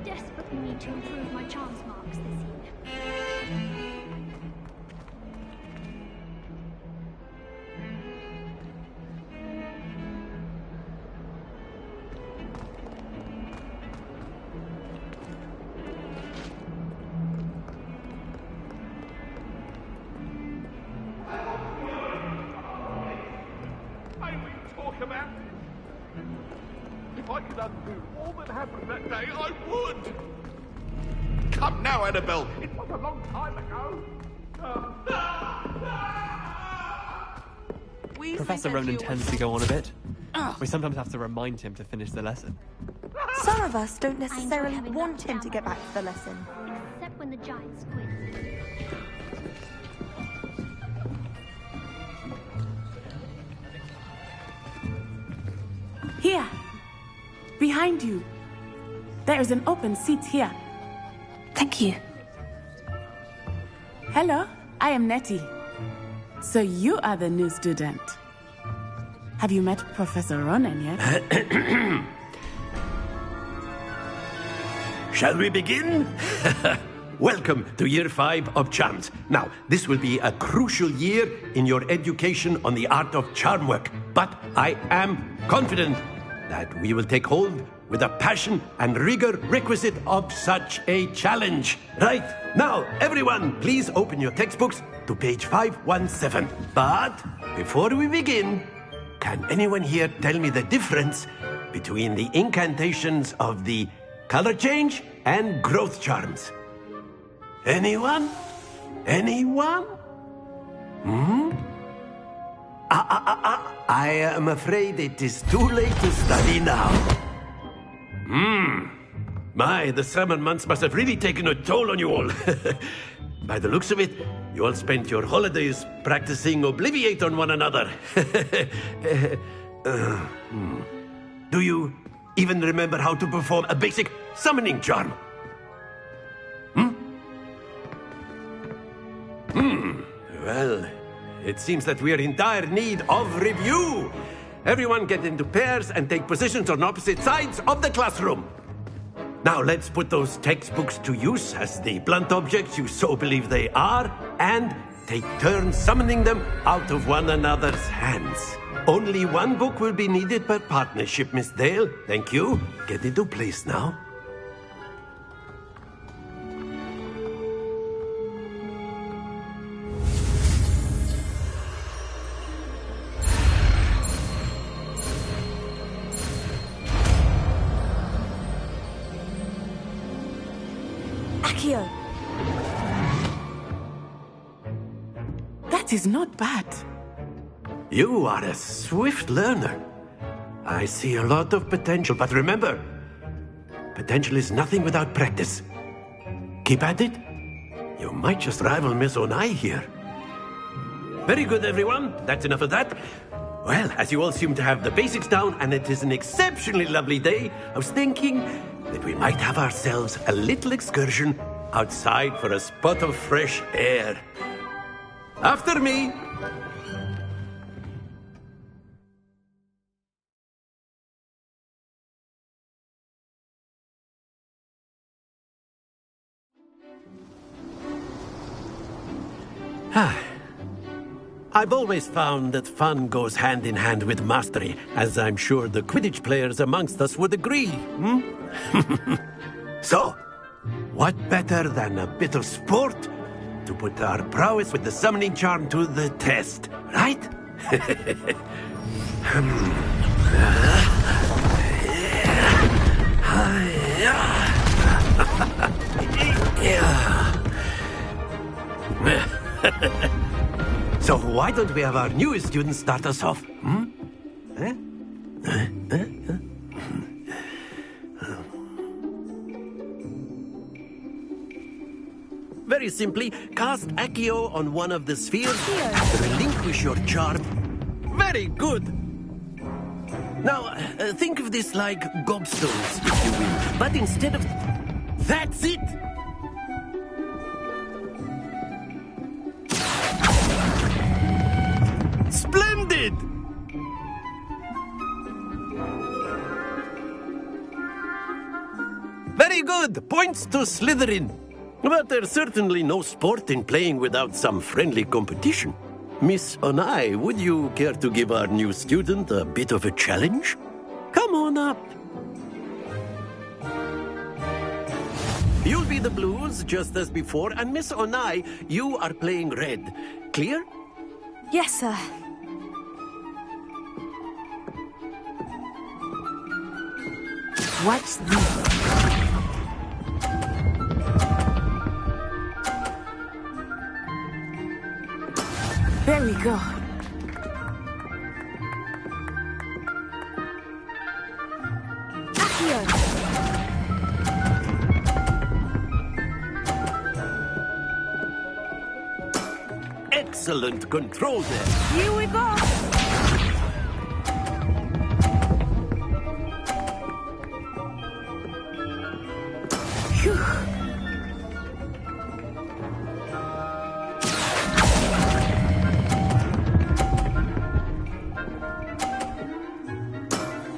Speaker 19: Desperately need to improve my chance marks this year.
Speaker 21: Talk about this. If I could undo all that happened that day, I would. Come now, Annabelle. It was a long time ago.
Speaker 11: Professor Ronan tends to go on a bit. We sometimes have to remind him to finish the lesson.
Speaker 20: Some of us don't necessarily want him to get back to the lesson.
Speaker 19: Except when the giant squid.
Speaker 22: Here. Behind you. There is an open seat here.
Speaker 2: Thank you.
Speaker 22: Hello, I am Nettie. So you are the new student. Have you met Professor Ronan yet?
Speaker 5: Shall we begin? Welcome to Year 5 of Charms. Now, this will be a crucial year in your education on the art of charm work, but I am confident that we will take hold with the passion and rigor requisite of such a challenge. Right, now, everyone, please open your textbooks to page 517. But before we begin, can anyone here tell me the difference between the incantations of the color change and growth charms? Anyone? Anyone? I am afraid it is too late to study now. My, the summer months must have really taken a toll on you all. By the looks of it, you all spent your holidays practicing Obliviate on one another. Do you even remember how to perform a basic summoning charm? Well, it seems that we are in dire need of review. Everyone get into pairs and take positions on opposite sides of the classroom. Now let's put those textbooks to use as the blunt objects you so believe they are, and take turns summoning them out of one another's hands. Only one book will be needed per partnership, Miss Dale. Thank you. Get into place now.
Speaker 22: Akio! That is not bad.
Speaker 5: You are a swift learner. I see a lot of potential, but remember, potential is nothing without practice. Keep at it. You might just rival Miss Onai here. Very good, everyone. That's enough of that. Well, as you all seem to have the basics down, and it is an exceptionally lovely day, I was thinking that we might have ourselves a little excursion outside for a spot of fresh air. After me. I've always found that fun goes hand in hand with mastery, as I'm sure the Quidditch players amongst us would agree. So, what better than a bit of sport to put our prowess with the summoning charm to the test, right? So why don't we have our newest student start us off? Very simply, cast Accio on one of the spheres and relinquish your charm. Very good. Now, think of this like gobstones, if you will. But instead of... That's it! Splendid! Very good. Points to Slytherin. But there's certainly no sport in playing without some friendly competition. Miss Onai, would you care to give our new student a bit of a challenge? Come on up. You'll be the blues, just as before, and Miss Onai, you are playing red. Clear?
Speaker 2: Yes, sir.
Speaker 22: Watch this. There we go.
Speaker 2: Accio!
Speaker 5: Excellent control there.
Speaker 2: Here we go!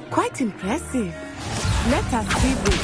Speaker 22: Quite impressive. Let us see this.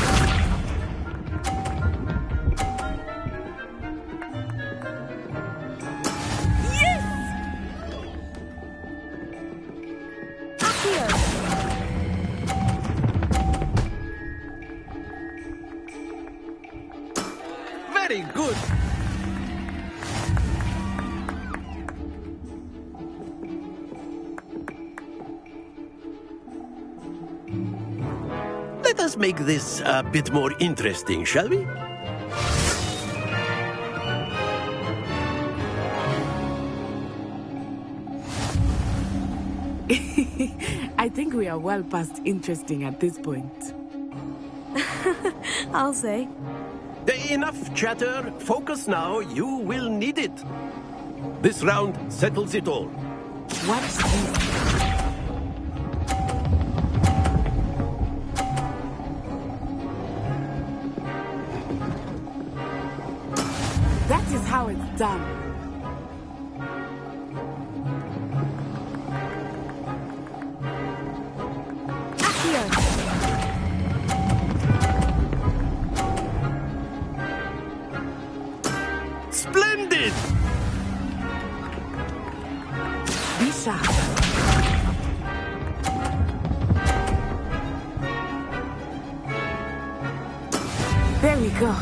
Speaker 5: us make this a bit more interesting, shall we?
Speaker 22: I think we are well past interesting at this point.
Speaker 2: I'll say.
Speaker 5: Enough chatter. Focus now. You will need it. This round settles it all.
Speaker 22: What's this? That is how it's done.
Speaker 5: Splendid!
Speaker 22: Be sharp. There we go.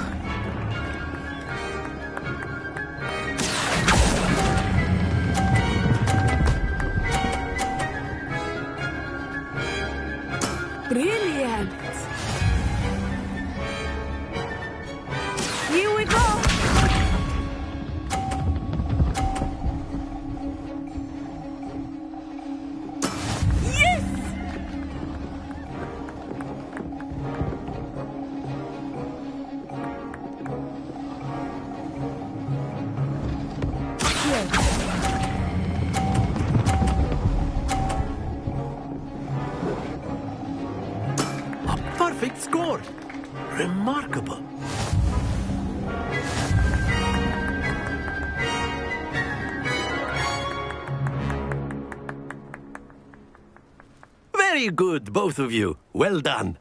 Speaker 22: Brilliant.
Speaker 2: You we go.
Speaker 5: Perfect score. Remarkable. Very good, both of you. Well done.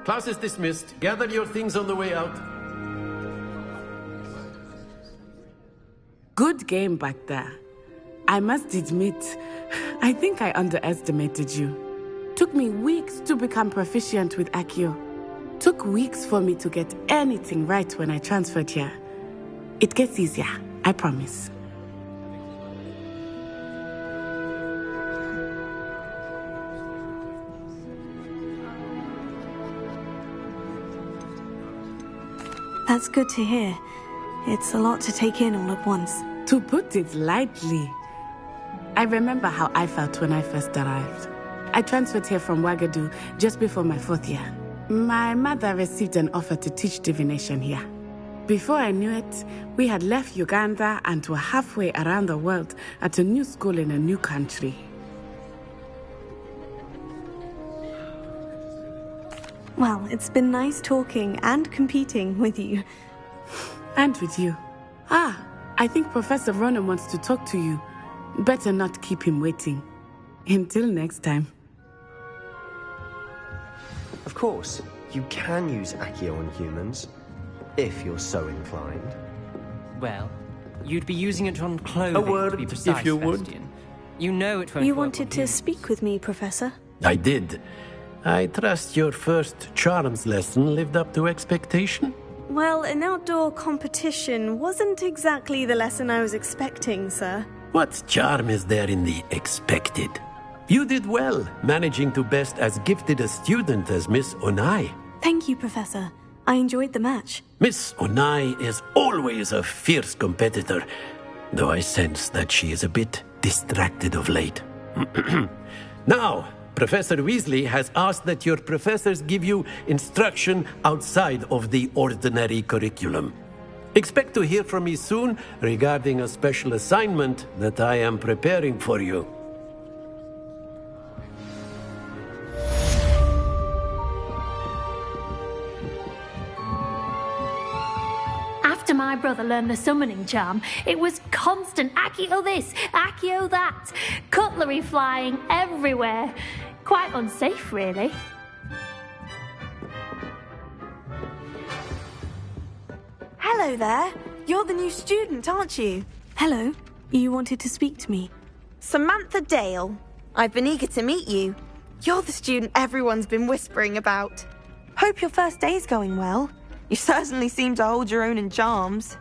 Speaker 5: Class is dismissed. Gather your things on the way out.
Speaker 22: Good game back there. I must admit, I think I underestimated you. Took me weeks to become proficient with Accio. Took weeks for me to get anything right when I transferred here. It gets easier, I promise.
Speaker 2: That's good to hear. It's a lot to take in all at once.
Speaker 22: To put it lightly, I remember how I felt when I first arrived. I transferred here from Ouagadougou just before my 4th year. My mother received an offer to teach divination here. Before I knew it, we had left Uganda and were halfway around the world at a new school in a new country.
Speaker 2: Well, it's been nice talking and competing with you.
Speaker 22: And with you. I think Professor Ronan wants to talk to you. Better not keep him waiting. Until next time.
Speaker 13: Of course, you can use Accio on humans, if you're so inclined.
Speaker 16: Well, you'd be using it on clothing,
Speaker 5: A word,
Speaker 16: to be precise,
Speaker 5: if you would.
Speaker 16: Sebastian. You know it won't
Speaker 2: You
Speaker 16: work
Speaker 2: wanted
Speaker 16: on
Speaker 2: to
Speaker 16: humans.
Speaker 2: speak with me, Professor?
Speaker 5: I did. I trust your first charms lesson lived up to expectation?
Speaker 2: Well, an outdoor competition wasn't exactly the lesson I was expecting, sir.
Speaker 5: What charm is there in the expected? You did well, managing to best as gifted a student as Miss Onai.
Speaker 2: Thank you, Professor. I enjoyed the match.
Speaker 5: Miss Onai is always a fierce competitor, though I sense that she is a bit distracted of late. Now, Professor Weasley has asked that your professors give you instruction outside of the ordinary curriculum. Expect to hear from me soon regarding a special assignment that I am preparing for you.
Speaker 19: After my brother learned the summoning charm, it was constant Accio this, Accio that, cutlery flying everywhere. Quite unsafe, really.
Speaker 2: Hello there. You're the new student, aren't you? Hello. You wanted to speak to me.
Speaker 3: Samantha Dale. I've been eager to meet you. You're the student everyone's been whispering about. Hope your first day's going well. You certainly seem to hold your own in charms.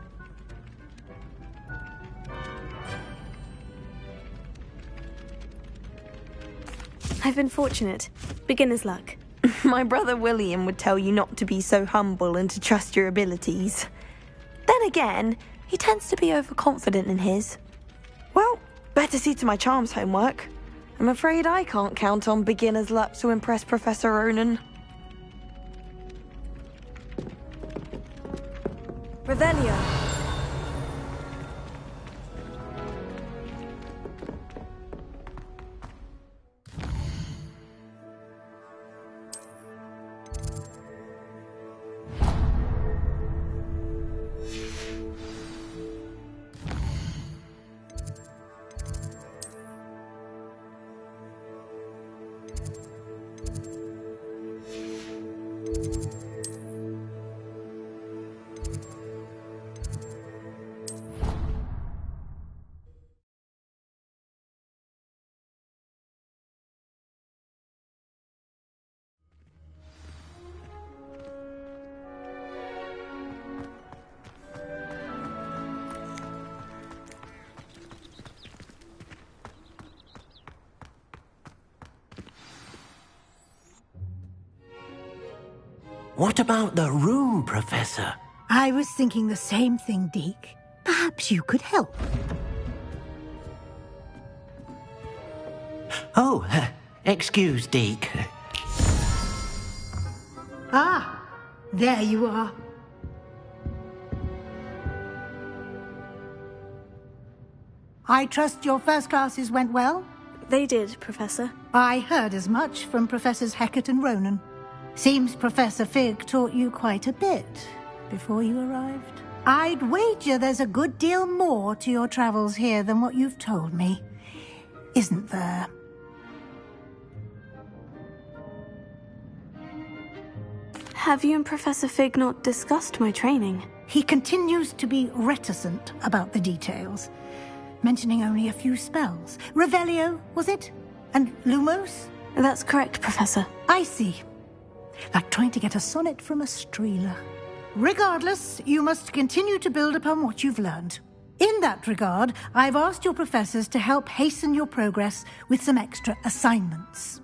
Speaker 2: I've been fortunate. Beginner's luck.
Speaker 3: My brother William would tell you not to be so humble and to trust your abilities. Then again, he tends to be overconfident in his. Well, better see to my charms homework. I'm afraid I can't count on beginner's luck to impress Professor Ronan.
Speaker 2: Revelio.
Speaker 5: What about the room, Professor?
Speaker 9: I was thinking the same thing, Deke. Perhaps you could help.
Speaker 5: Oh, excuse, Deke.
Speaker 9: Ah, there you are. I trust your first classes went well?
Speaker 2: They did, Professor.
Speaker 9: I heard as much from Professors Hecat and Ronan. Seems Professor Fig taught you quite a bit before you arrived. I'd wager there's a good deal more to your travels here than what you've told me, isn't there?
Speaker 2: Have you and Professor Fig not discussed my training?
Speaker 9: He continues to be reticent about the details, mentioning only a few spells. Revelio, was it? And Lumos?
Speaker 2: That's correct, Professor.
Speaker 9: I see. Like trying to get a sonnet from a streeler. Regardless, you must continue to build upon what you've learned. In that regard, I've asked your professors to help hasten your progress with some extra assignments.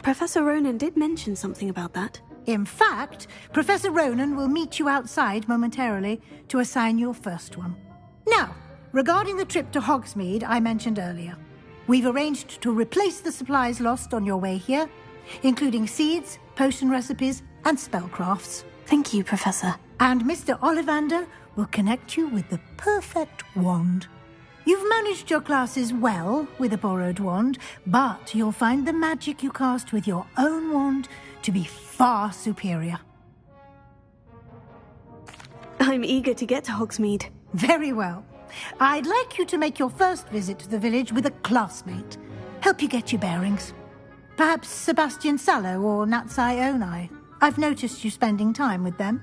Speaker 2: Professor Ronan did mention something about that.
Speaker 9: In fact, Professor Ronan will meet you outside momentarily to assign your first one. Now, regarding the trip to Hogsmeade I mentioned earlier, we've arranged to replace the supplies lost on your way here, including seeds, potion recipes, and spellcrafts.
Speaker 2: Thank you, Professor.
Speaker 9: And Mr. Ollivander will connect you with the perfect wand. You've managed your classes well with a borrowed wand, but you'll find the magic you cast with your own wand to be far superior.
Speaker 2: I'm eager to get to Hogsmeade.
Speaker 9: Very well. I'd like you to make your first visit to the village with a classmate. Help you get your bearings. Perhaps Sebastian Sallow or Natsai Onai. I've noticed you spending time with them.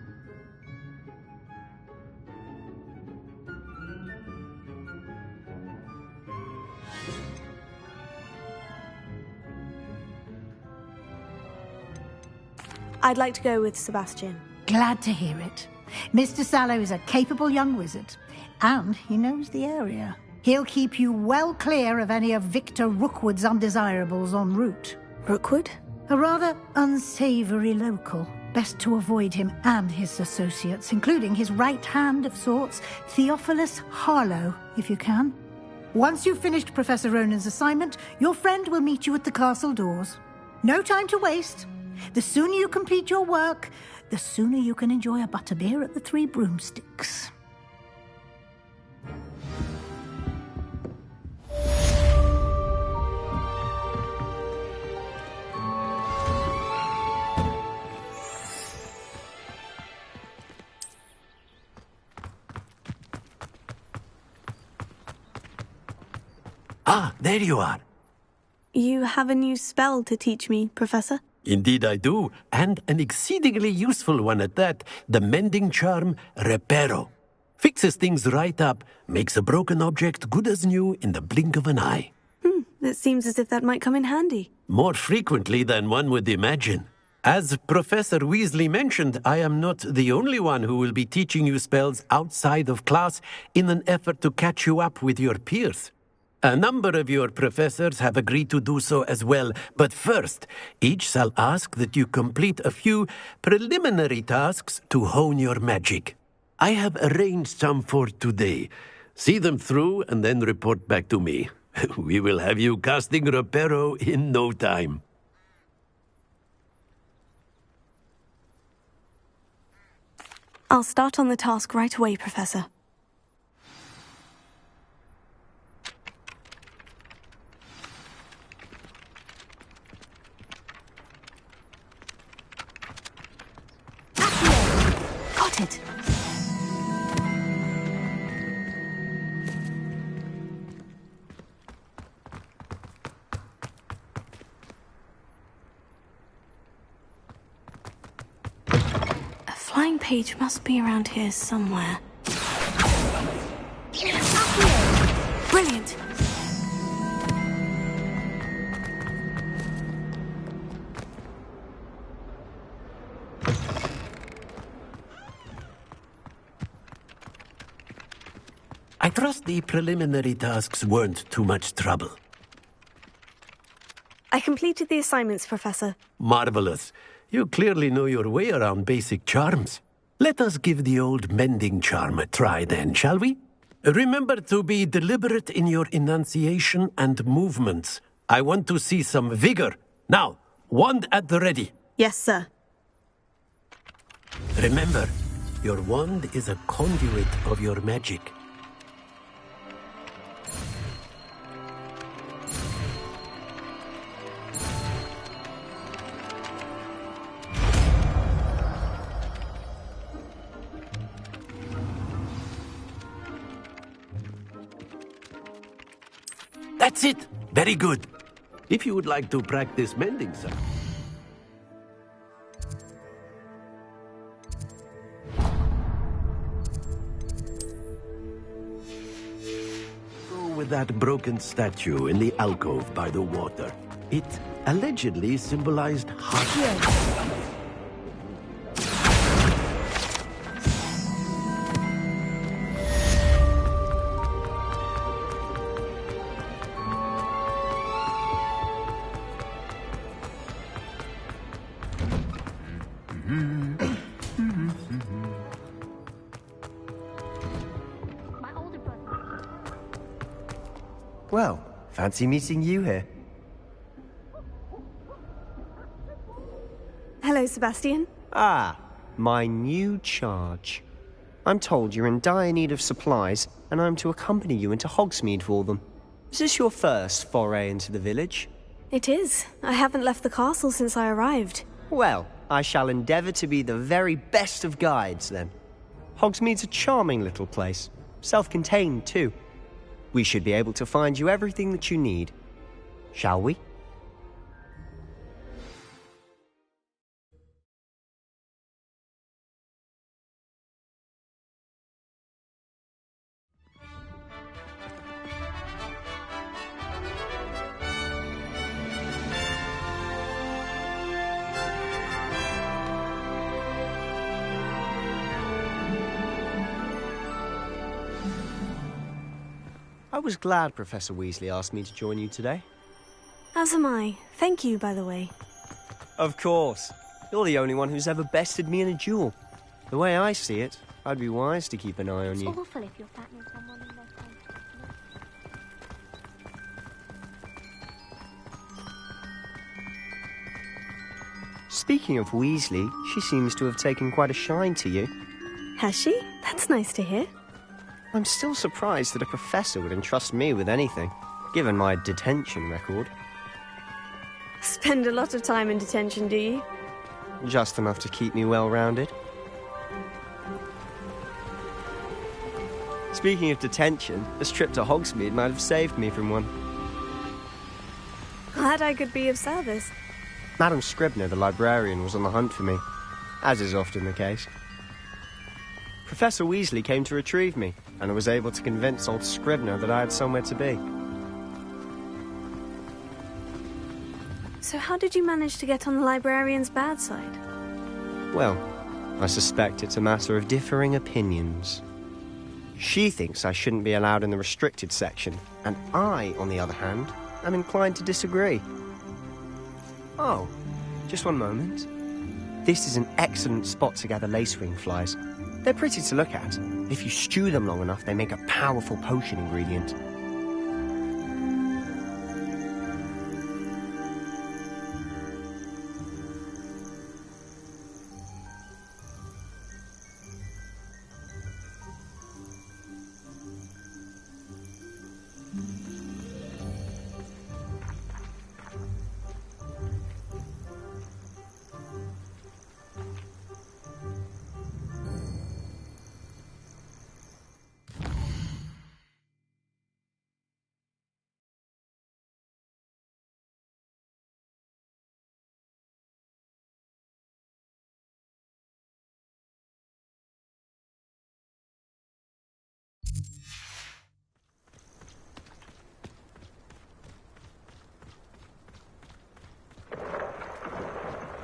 Speaker 2: I'd like to go with Sebastian.
Speaker 9: Glad to hear it. Mr. Sallow is a capable young wizard, and he knows the area. He'll keep you well clear of any of Victor Rookwood's undesirables en route.
Speaker 2: Rookwood?
Speaker 9: A rather unsavory local. Best to avoid him and his associates, including his right hand of sorts, Theophilus Harlow, if you can. Once you've finished Professor Ronan's assignment, your friend will meet you at the castle doors. No time to waste. The sooner you complete your work, the sooner you can enjoy a butterbeer at the Three Broomsticks.
Speaker 5: Ah, there you are.
Speaker 2: You have a new spell to teach me, Professor?
Speaker 5: Indeed I do, and an exceedingly useful one at that, the mending charm Reparo. Fixes things right up, makes a broken object good as new in the blink of an eye.
Speaker 2: It seems as if that might come in handy.
Speaker 5: More frequently than one would imagine. As Professor Weasley mentioned, I am not the only one who will be teaching you spells outside of class in an effort to catch you up with your peers. A number of your professors have agreed to do so as well, but first, each shall ask that you complete a few preliminary tasks to hone your magic. I have arranged some for today. See them through and then report back to me. We will have you casting Reparo in no time.
Speaker 2: I'll start on the task right away, Professor. Got it. A flying page must be around here somewhere. Brilliant!
Speaker 5: I trust the preliminary tasks weren't too much trouble.
Speaker 2: I completed the assignments, Professor.
Speaker 5: Marvelous. You clearly know your way around basic charms. Let us give the old mending charm a try then, shall we? Remember to be deliberate in your enunciation and movements. I want to see some vigor. Now, wand at the ready.
Speaker 2: Yes, sir.
Speaker 5: Remember, your wand is a conduit of your magic. That's it. Very good. If you would like to practice mending, sir. Go with that broken statue in the alcove by the water. It allegedly symbolized heart.
Speaker 13: Well, fancy meeting you here.
Speaker 2: Hello, Sebastian.
Speaker 13: Ah, my new charge. I'm told you're in dire need of supplies, and I'm to accompany you into Hogsmeade for them. Is this your first foray into the village?
Speaker 2: It is. I haven't left the castle since I arrived.
Speaker 13: Well, I shall endeavour to be the very best of guides, then. Hogsmeade's a charming little place. Self-contained, too. We should be able to find you everything that you need. Shall we? I was glad Professor Weasley asked me to join you today.
Speaker 2: As am I. Thank you, by the way.
Speaker 13: Of course. You're the only one who's ever bested me in a duel. The way I see it, I'd be wise to keep an eye on you.
Speaker 19: It's awful if you're fattening someone in their
Speaker 13: Speaking of Weasley, she seems to have taken quite a shine to you.
Speaker 2: Has she? That's nice to hear.
Speaker 13: I'm still surprised that a professor would entrust me with anything, given my detention record.
Speaker 2: Spend a lot of time in detention, do you?
Speaker 13: Just enough to keep me well-rounded. Speaking of detention, this trip to Hogsmeade might have saved me from one.
Speaker 2: Glad I could be of service.
Speaker 13: Madam Scribner, the librarian, was on the hunt for me, as is often the case. Professor Weasley came to retrieve me, and I was able to convince old Scribner that I had somewhere to be.
Speaker 2: So how did you manage to get on the librarian's bad side?
Speaker 13: Well, I suspect it's a matter of differing opinions. She thinks I shouldn't be allowed in the restricted section, and I, on the other hand, am inclined to disagree. Oh, just one moment. This is an excellent spot to gather lacewing flies. They're pretty to look at. If you stew them long enough, they make a powerful potion ingredient.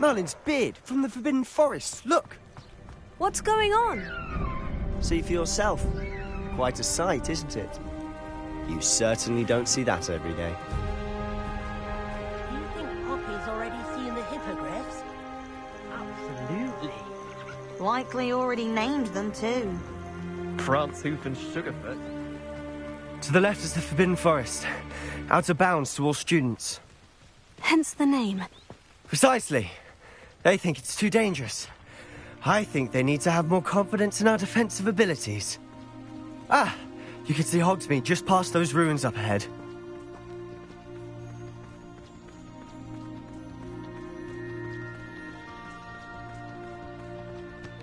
Speaker 13: Merlin's beard from the Forbidden Forest. Look!
Speaker 2: What's going on?
Speaker 13: See for yourself. Quite a sight, isn't it? You certainly don't see that every day.
Speaker 4: Do you think Poppy's already seen the hippogriffs?
Speaker 17: Absolutely.
Speaker 3: Likely already named them too.
Speaker 17: Prantshoof and Sugarfoot.
Speaker 13: To the left is the Forbidden Forest. Out of bounds to all students.
Speaker 2: Hence the name.
Speaker 13: Precisely. They think it's too dangerous. I think they need to have more confidence in our defensive abilities. Ah! You can see Hogsmeade just past those ruins up ahead.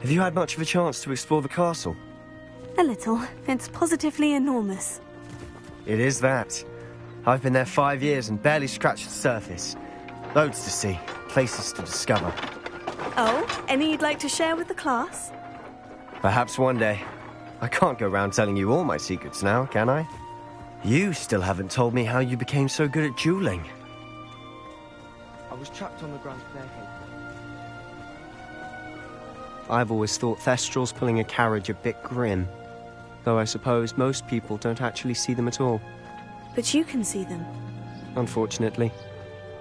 Speaker 13: Have you had much of a chance to explore the castle?
Speaker 2: A little. It's positively enormous.
Speaker 13: It is that. I've been there 5 years and barely scratched the surface. Loads to see, places to discover.
Speaker 2: Oh, any you'd like to share with the class?
Speaker 13: Perhaps one day. I can't go around telling you all my secrets now, can I? You still haven't told me how you became so good at dueling.
Speaker 17: I was trapped on the grand staircase.
Speaker 13: I've always thought Thestrals pulling a carriage a bit grim. Though I suppose most people don't actually see them at all.
Speaker 2: But you can see them.
Speaker 13: Unfortunately.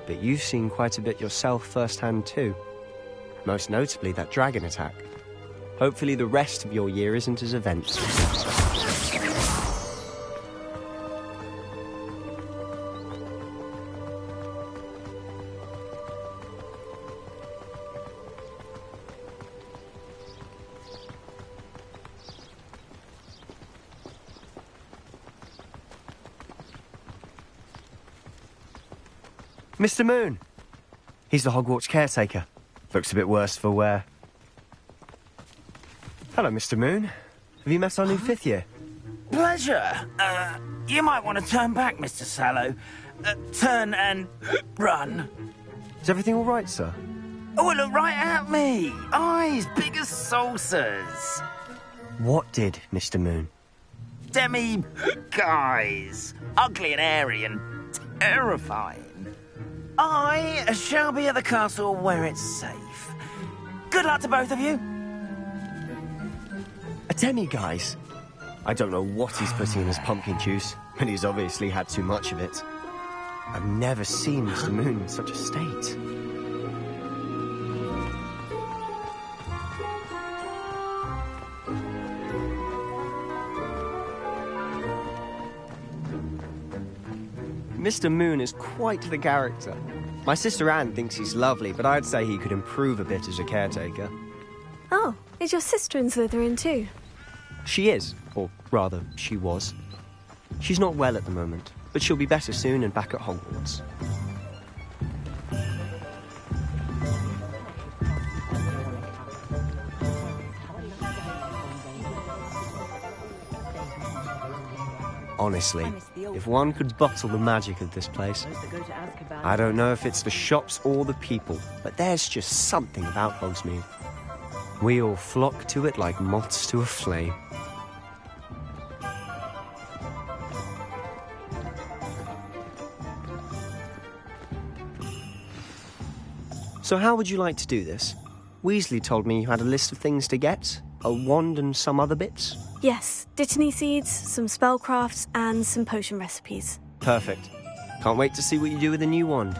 Speaker 13: But you've seen quite a bit yourself firsthand too. Most notably that dragon attack. Hopefully the rest of your year isn't as eventful. Mr. Moon. He's the Hogwarts caretaker. Looks a bit worse for wear. Hello, Mr. Moon. Have you met our new fifth year?
Speaker 10: Pleasure. You might want to turn back, Mr. Sallow. Turn and run.
Speaker 13: Is everything all right, sir?
Speaker 10: Oh, look right at me. Eyes big as saucers.
Speaker 13: What did, Mr. Moon?
Speaker 10: Guys. Ugly and airy and terrifying. I shall be at the castle where it's safe. Good luck to both of you.
Speaker 13: A demi-guise? I don't know what he's putting in his pumpkin juice, but he's obviously had too much of it. I've never seen Mr. Moon in such a state. Mr. Moon is quite the character. My sister Anne thinks he's lovely, but I'd say he could improve a bit as a caretaker.
Speaker 2: Oh, is your sister in Slytherin too?
Speaker 13: She is, or rather, she was. She's not well at the moment, but she'll be better soon and back at Hogwarts. Honestly, if one could bottle the magic of this place, I don't know if it's the shops or the people, but there's just something about Hogsmeade. We all flock to it like moths to a flame. So how would you like to do this? Weasley told me you had a list of things to get, a wand and some other bits.
Speaker 2: Yes, dittany seeds, some spellcrafts, and some potion recipes.
Speaker 13: Perfect. Can't wait to see what you do with the new wand.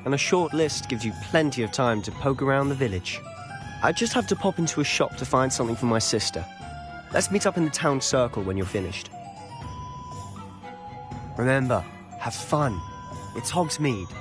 Speaker 13: And a short list gives you plenty of time to poke around the village. I just have to pop into a shop to find something for my sister. Let's meet up in the town circle when you're finished. Remember, have fun. It's Hogsmeade.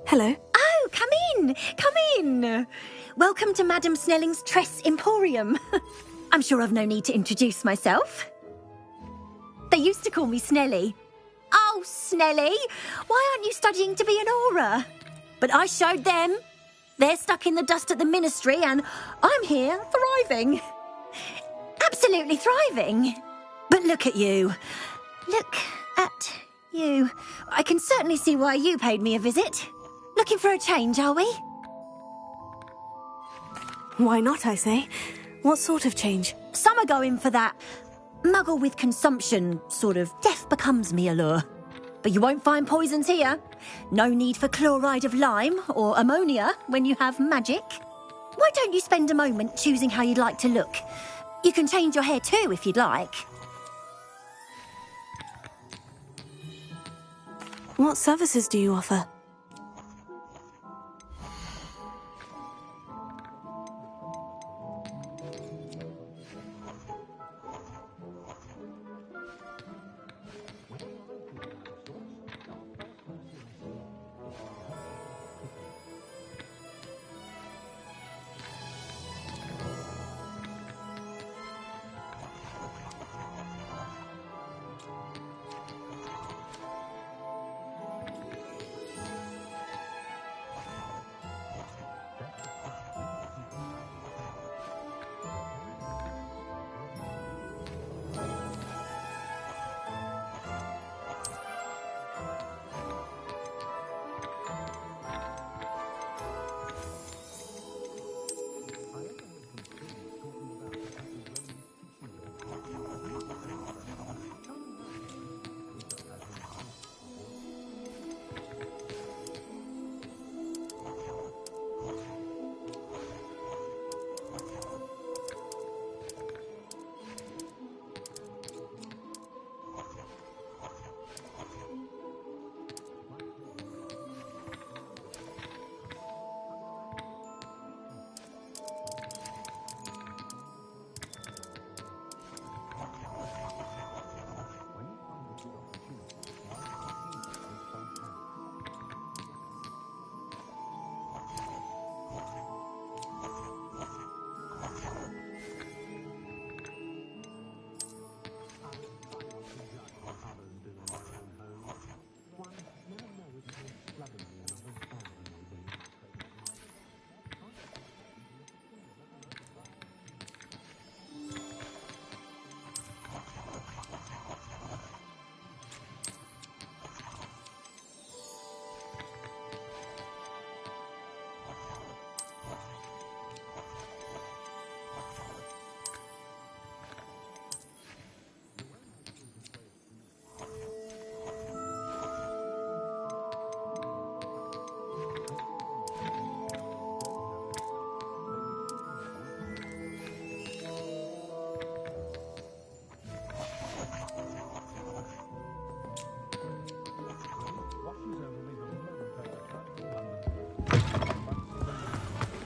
Speaker 2: Hello.
Speaker 6: Oh, come in! Come in! Welcome to Madame Snelling's Tress Emporium. I'm sure I've no need to introduce myself. They used to call me Snelly. Oh, Snelly! Why aren't you studying to be an Auror? But I showed them. They're stuck in the dust at the Ministry, and I'm here, thriving. Absolutely thriving. But look at you. Look at you. I can certainly see why you paid me a visit. Looking for a change, are we?
Speaker 2: Why not, I say? What sort of change?
Speaker 6: Some are going for that muggle with consumption, sort of death becomes me allure. But you won't find poisons here. No need for chloride of lime or ammonia when you have magic. Why don't you spend a moment choosing how you'd like to look? You can change your hair too if you'd like.
Speaker 2: What services do you offer?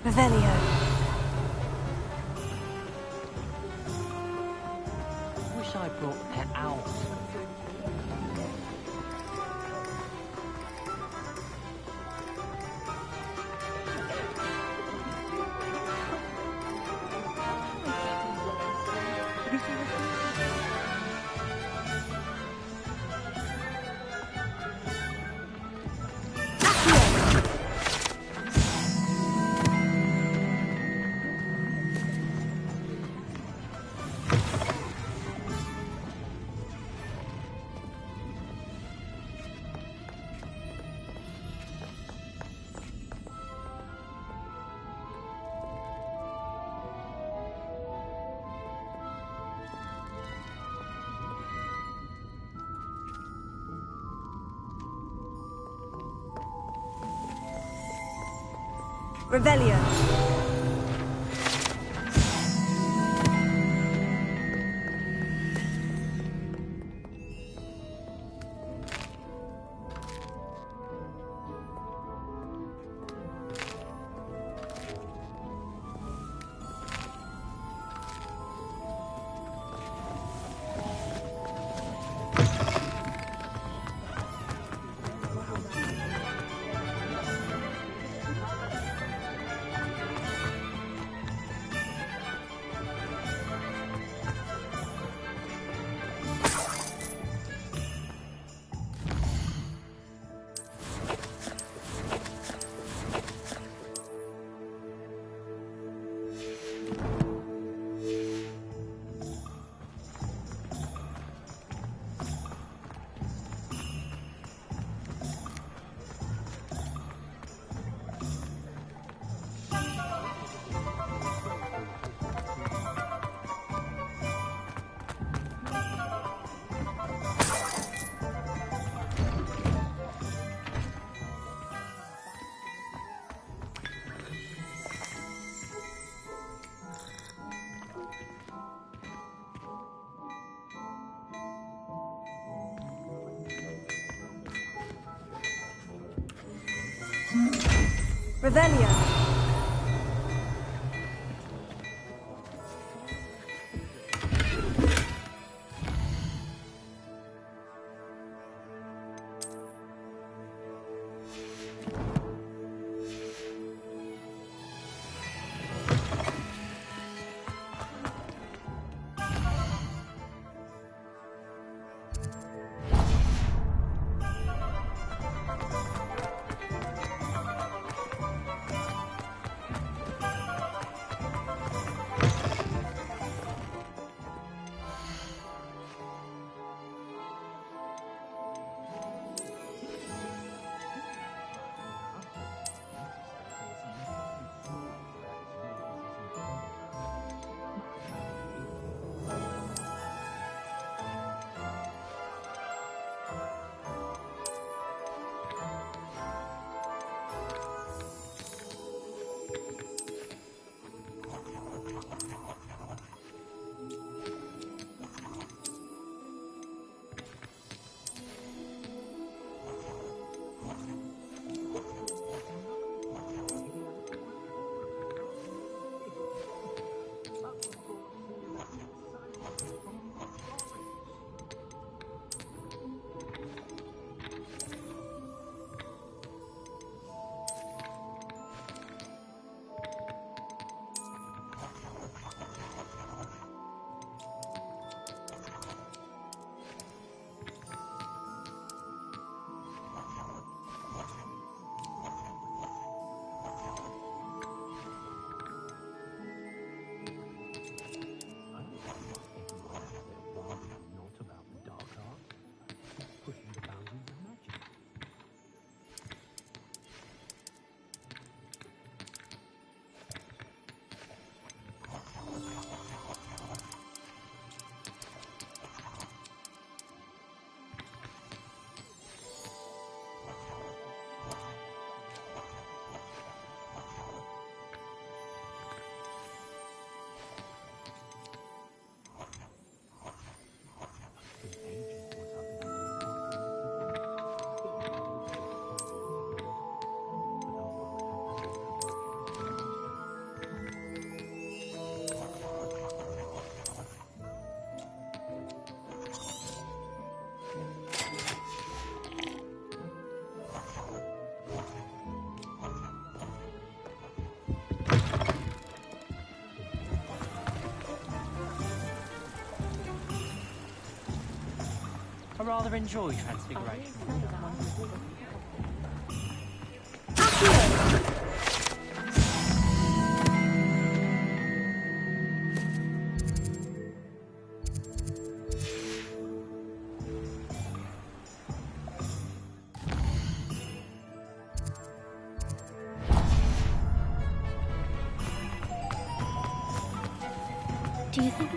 Speaker 2: Revelio.
Speaker 7: Wish I brought pet owls.
Speaker 20: Revelio. Revelio.
Speaker 16: I rather enjoy Transfiguration.
Speaker 19: Do you think?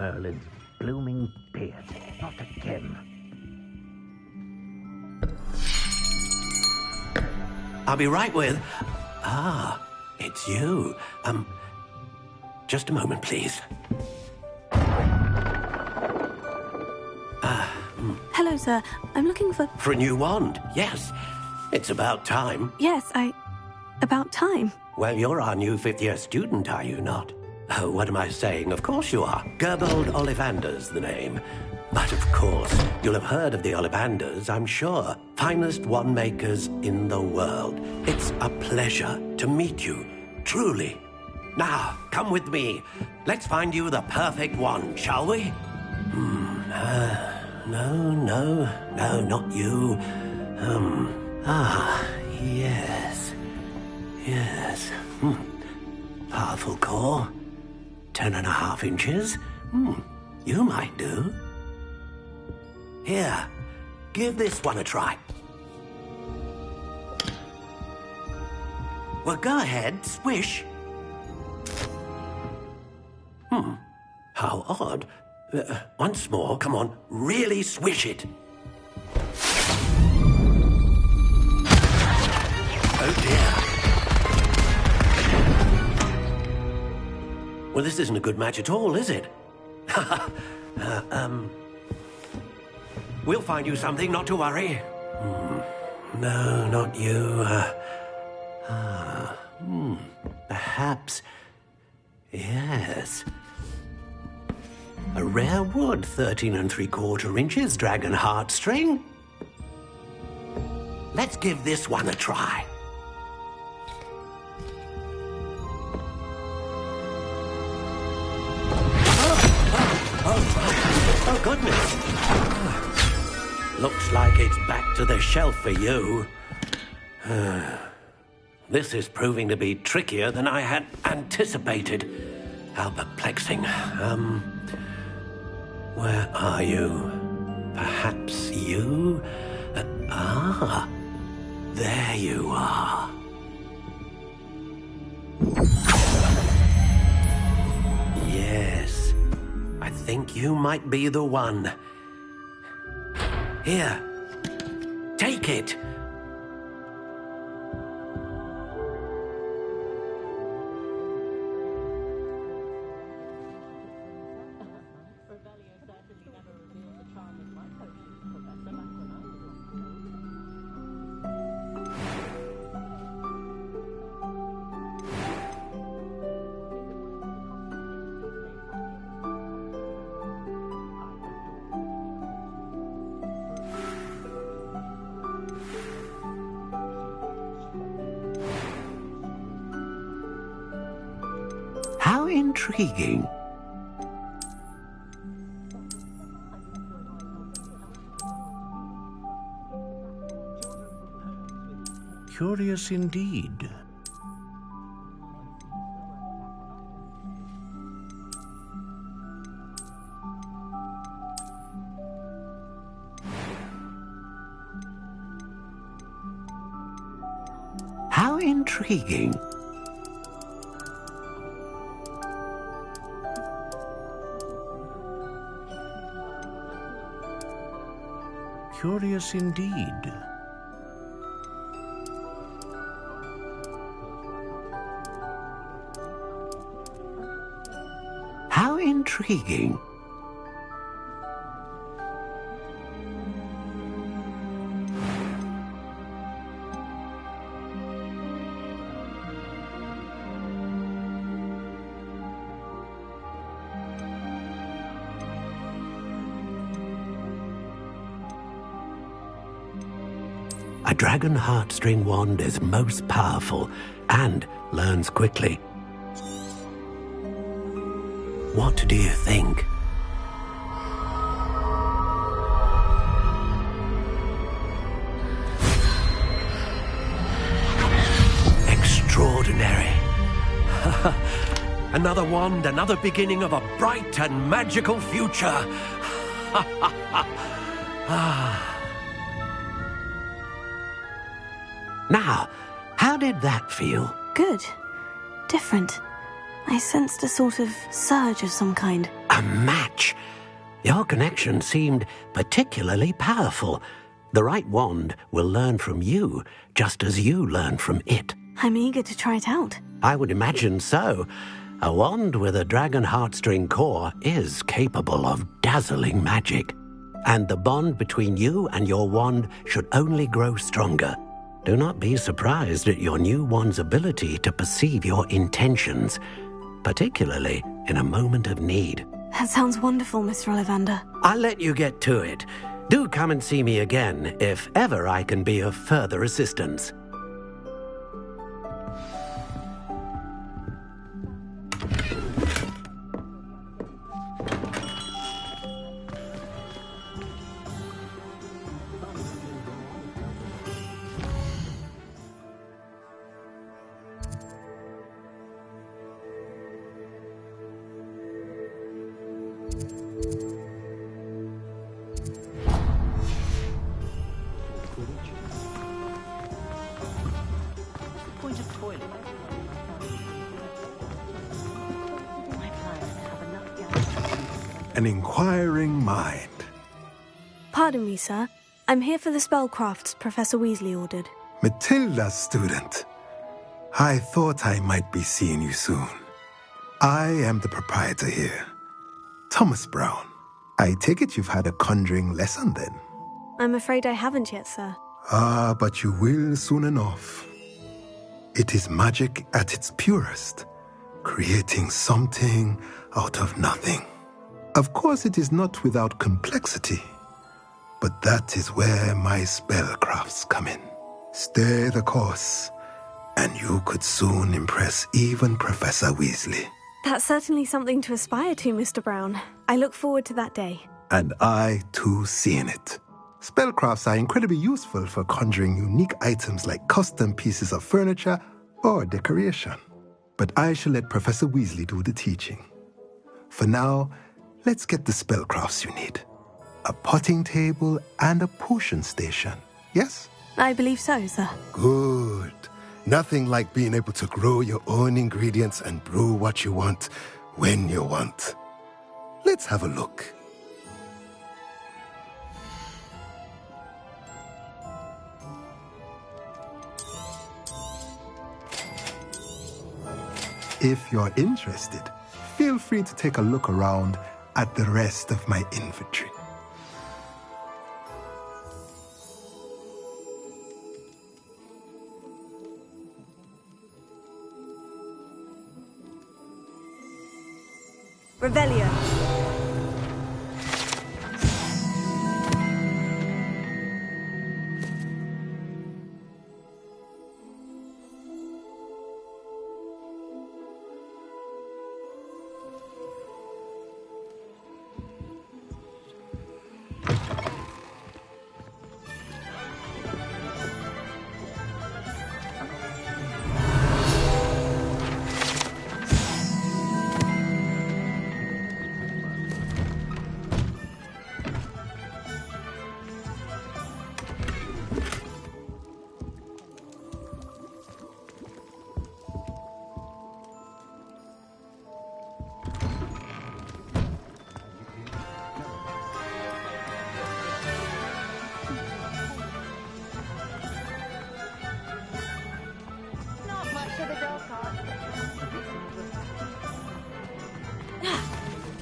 Speaker 10: Merlin's blooming beard. Not again.
Speaker 5: I'll be right with... Ah, it's you. Just a moment, please.
Speaker 2: Hello, sir. I'm looking for...
Speaker 5: For a new wand, yes. It's about time.
Speaker 2: Yes, about time.
Speaker 5: Well, you're our new fifth-year student, are you not? Oh, what am I saying? Of course you are. Gerbold Ollivander's the name. But of course, you'll have heard of the Ollivanders, I'm sure. Finest wand makers in the world. It's a pleasure to meet you, truly. Now, come with me. Let's find you the perfect wand, shall we? No, not you. Yes. Powerful core. 10.5 inches. You might do. Here, give this one a try. Well, go ahead, swish. How odd. Once more, come on, really swish it. Oh dear. Well, this isn't a good match at all, is it? We'll find you something, not to worry. No, not you. Perhaps... Yes. A rare wood, 13 3/4 inches, dragon heartstring. Let's give this one a try. Oh, goodness. Looks like it's back to the shelf for you. This is proving to be trickier than I had anticipated. How perplexing. Where are you? Perhaps you? There you are. Yes, I think you might be the one. Here, take it. How intriguing. Curious indeed. How intriguing. Curious indeed. How intriguing. A dragon heartstring wand is most powerful and learns quickly. What do you think? Extraordinary. Another wand, another beginning of a bright and magical future. Now, how did that feel?
Speaker 2: Good. Different. I sensed a sort of surge of some kind.
Speaker 5: A match? Your connection seemed particularly powerful. The right wand will learn from you, just as you learn from it.
Speaker 2: I'm eager to try it out.
Speaker 5: I would imagine so. A wand with a dragon heartstring core is capable of dazzling magic. And the bond between you and your wand should only grow stronger. Do not be surprised at your new wand's ability to perceive your intentions, particularly in a moment of need.
Speaker 2: That sounds wonderful, Mr. Ollivander.
Speaker 5: I'll let you get to it. Do come and see me again if ever I can be of further assistance.
Speaker 8: An inquiring mind.
Speaker 2: Pardon me, sir. I'm here for the spellcrafts Professor Weasley ordered.
Speaker 8: Matilda's student. I thought I might be seeing you soon. I am the proprietor here, Thomas Brown. I take it you've had a conjuring lesson then?
Speaker 2: I'm afraid I haven't yet, sir.
Speaker 8: Ah, but you will soon enough. It is magic at its purest, creating something out of nothing. Of course, it is not without complexity, but that is where my spellcrafts come in. Stay the course, and you could soon impress even Professor Weasley.
Speaker 2: That's certainly something to aspire to, Mr. Brown. I look forward to that day.
Speaker 8: And I, too, seeing it. Spellcrafts are incredibly useful for conjuring unique items like custom pieces of furniture or decoration. But I shall let Professor Weasley do the teaching. For now, let's get the spellcrafts you need. A potting table and a potion station, yes?
Speaker 2: I believe so, sir.
Speaker 8: Good. Nothing like being able to grow your own ingredients and brew what you want, when you want. Let's have a look. If you're interested, feel free to take a look around at the rest of my inventory.
Speaker 2: Revelio.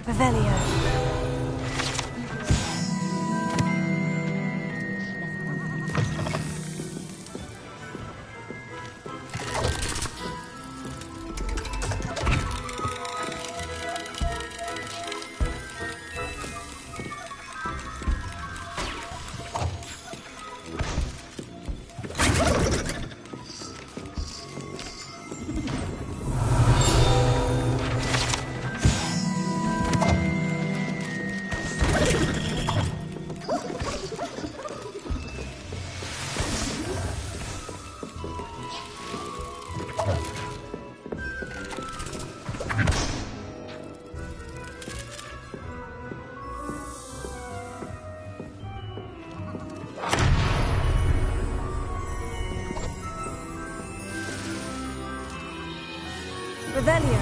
Speaker 2: Revelio. Revelio.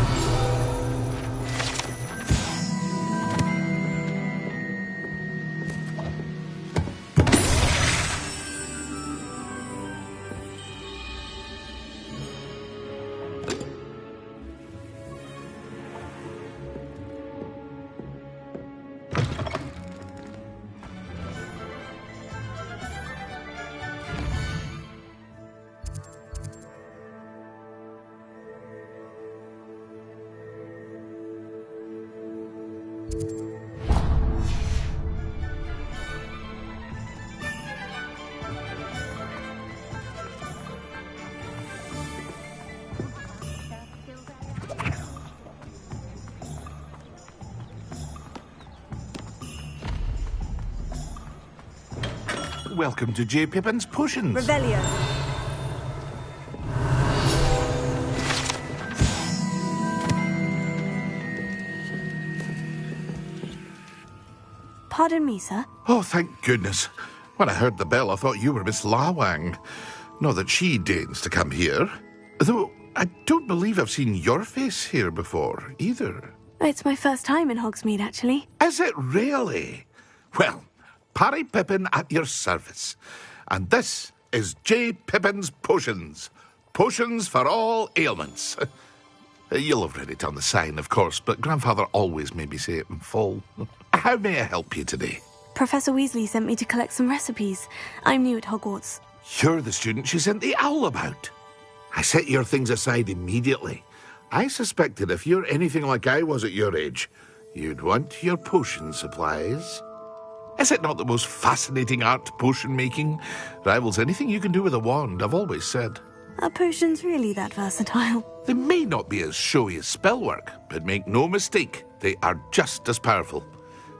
Speaker 21: Welcome to J. Pippin's Potions.
Speaker 2: Revelio. Pardon me, sir.
Speaker 21: Oh, thank goodness. When I heard the bell, I thought you were Miss Lawang. Not that she deigns to come here. Though, I don't believe I've seen your face here before, either.
Speaker 2: It's my first time in Hogsmeade, actually.
Speaker 21: Is it really? Well, Parry Pippin at your service. And this is J. Pippin's Potions. Potions for all ailments. You'll have read it on the sign, of course, but Grandfather always made me say it in full. How may I help you today?
Speaker 2: Professor Weasley sent me to collect some recipes. I'm new at Hogwarts.
Speaker 21: You're the student she sent the owl about. I set your things aside immediately. I suspected if you're anything like I was at your age, you'd want your potion supplies. Is it not the most fascinating art, potion making? Rivals anything you can do with a wand, I've always said.
Speaker 2: Are potions really that versatile?
Speaker 21: They may not be as showy as spellwork, but make no mistake, they are just as powerful.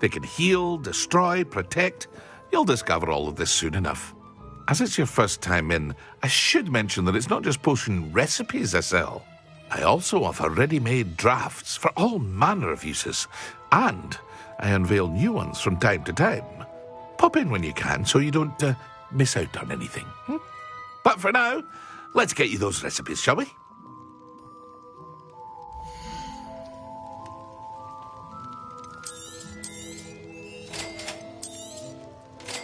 Speaker 21: They can heal, destroy, protect. You'll discover all of this soon enough. As it's your first time in, I should mention that it's not just potion recipes I sell. I also offer ready-made drafts for all manner of uses, and I unveil new ones from time to time. Pop in when you can so you don't miss out on anything. But for now, let's get you those recipes, shall we?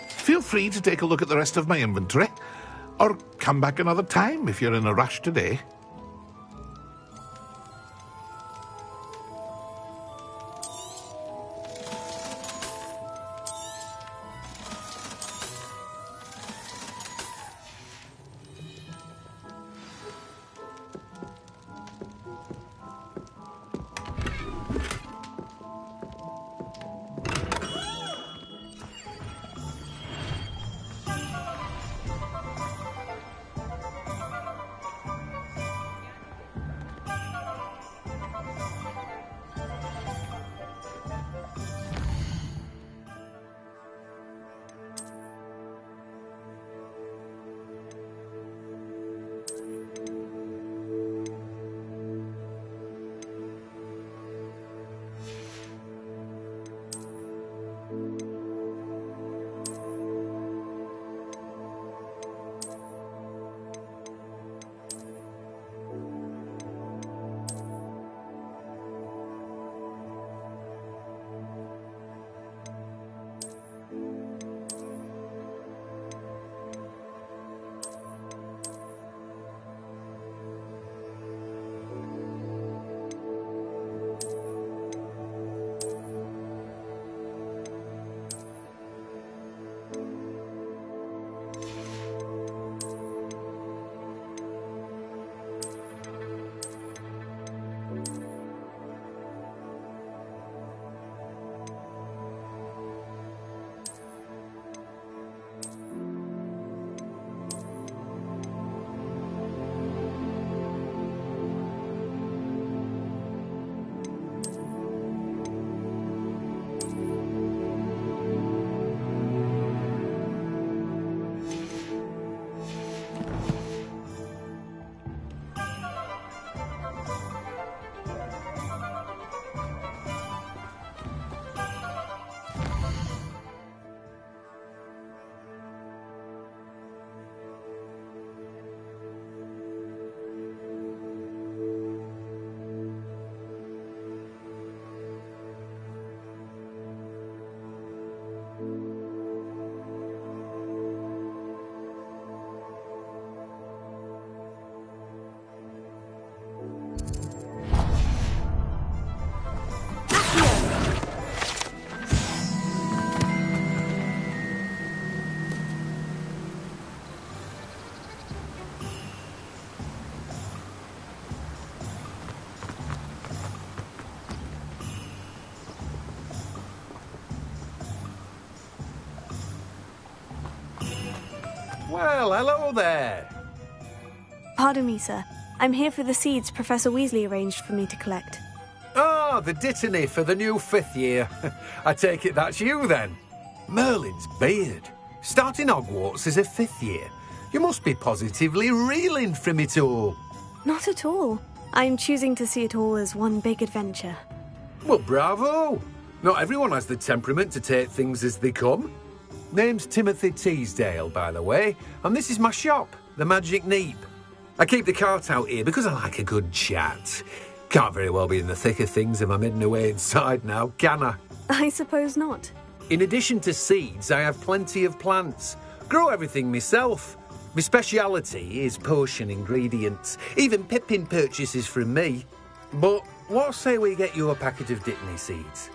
Speaker 21: Feel free to take a look at the rest of my inventory, or come back another time if you're in a rush today.
Speaker 1: Well, hello there.
Speaker 2: Pardon me, sir. I'm here for the seeds Professor Weasley arranged for me to collect.
Speaker 1: Ah, the dittany for the new 5th year. I take it that's you, then. Merlin's beard. Starting Hogwarts as a 5th year. You must be positively reeling from it all.
Speaker 2: Not at all. I'm choosing to see it all as one big adventure.
Speaker 1: Well, bravo. Not everyone has the temperament to take things as they come. Name's Timothy Teasdale, by the way, and this is my shop, the Magic Neep. I keep the cart out here because I like a good chat. Can't very well be in the thick of things if I'm hidden away inside now, can I?
Speaker 2: I suppose not.
Speaker 1: In addition to seeds, I have plenty of plants. Grow everything myself. My speciality is potion ingredients. Even Pippin purchases from me. But what say we get you a packet of dittany seeds?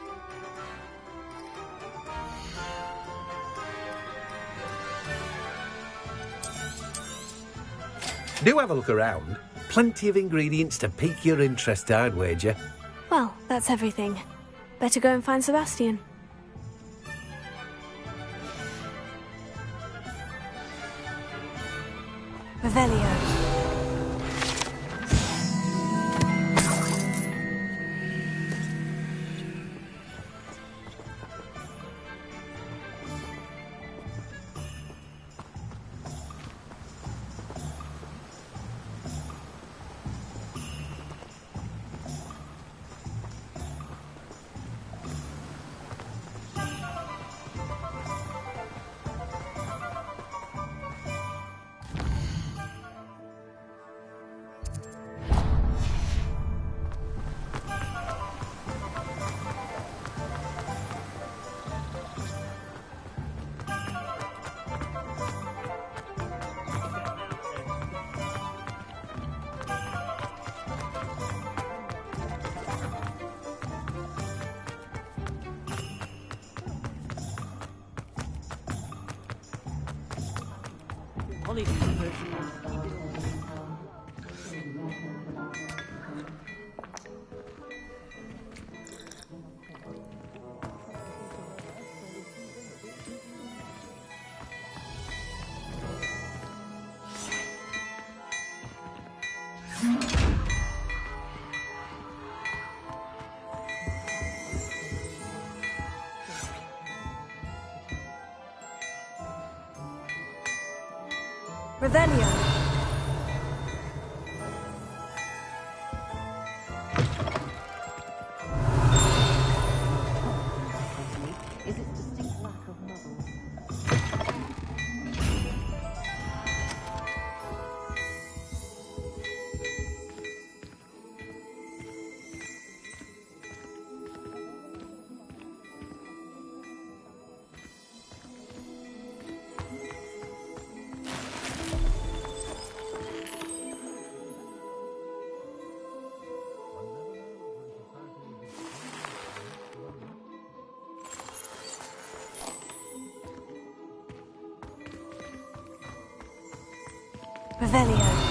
Speaker 1: Do have a look around. Plenty of ingredients to pique your interest, I'd wager.
Speaker 2: Well, that's everything. Better go and find Sebastian. Revelio. Revelio. Revelio.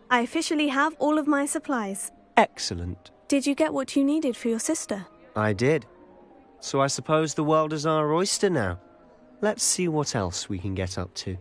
Speaker 2: I officially have all of my supplies.
Speaker 13: Excellent.
Speaker 2: Did you get what you needed for your sister?
Speaker 13: I did. So I suppose the world is our oyster now. Let's see what else we can get up to.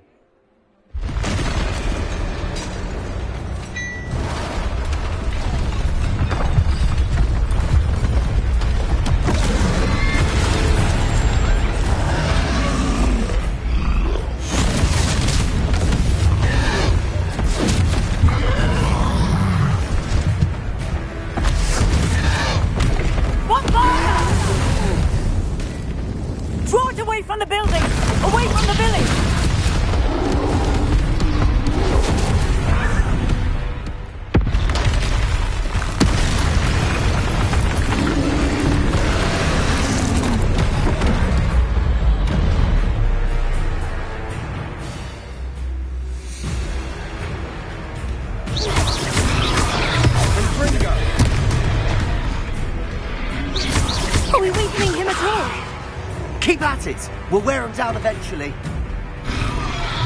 Speaker 2: Are we weakening him at all?
Speaker 10: Keep at it. We'll wear him down eventually.
Speaker 2: Revelio.
Speaker 10: Keep at it. We'll wear him down eventually. Keep at it. We'll wear him down eventually. Keep at it. We'll wear him down eventually. Keep at it. We'll wear him down eventually.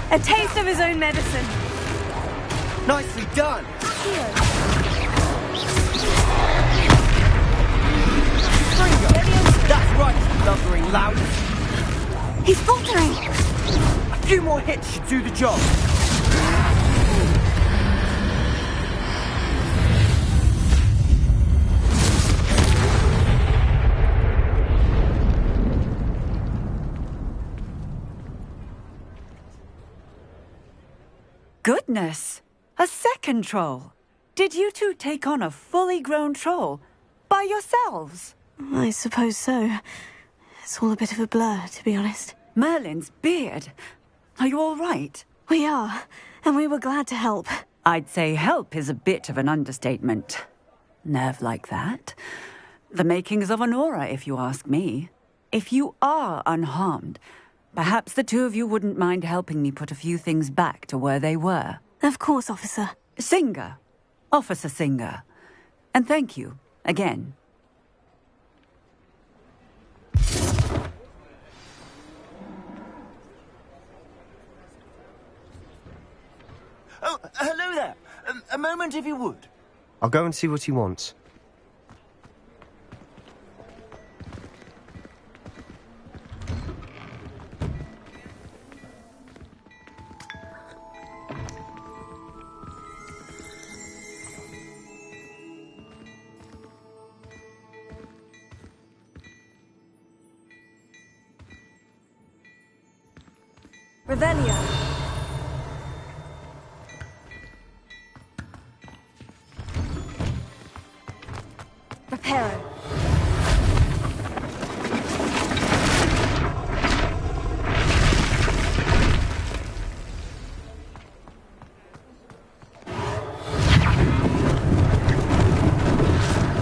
Speaker 2: A taste of his own medicine.
Speaker 13: Nicely done! That's right, you lumbering lout!
Speaker 2: He's faltering!
Speaker 13: A few more hits should do the job.
Speaker 12: Goodness! A second troll! Did you two take on a fully grown troll? By yourselves?
Speaker 2: I suppose so. It's all a bit of a blur, to be honest.
Speaker 12: Merlin's beard. Are you all right?
Speaker 2: We are, and we were glad to help.
Speaker 12: I'd say help is a bit of an understatement. Nerve like that. The makings of an aura, if you ask me. If you are unharmed, perhaps the two of you wouldn't mind helping me put a few things back to where they were.
Speaker 2: Of course, officer.
Speaker 12: Singer. Officer Singer. And thank you, again.
Speaker 10: Oh, hello there. A moment, if you would.
Speaker 13: I'll go and see what he wants.
Speaker 2: Revelio. Reparo.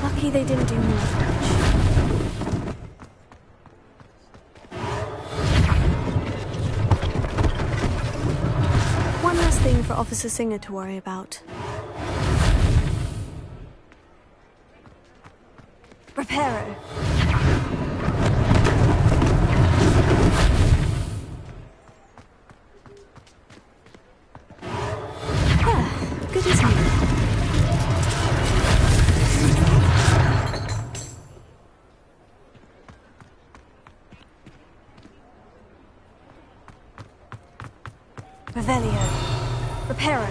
Speaker 2: Lucky they didn't do more damage. One last thing for Officer Singer to worry about. Reparo. Good as new. Revelio. Reparo.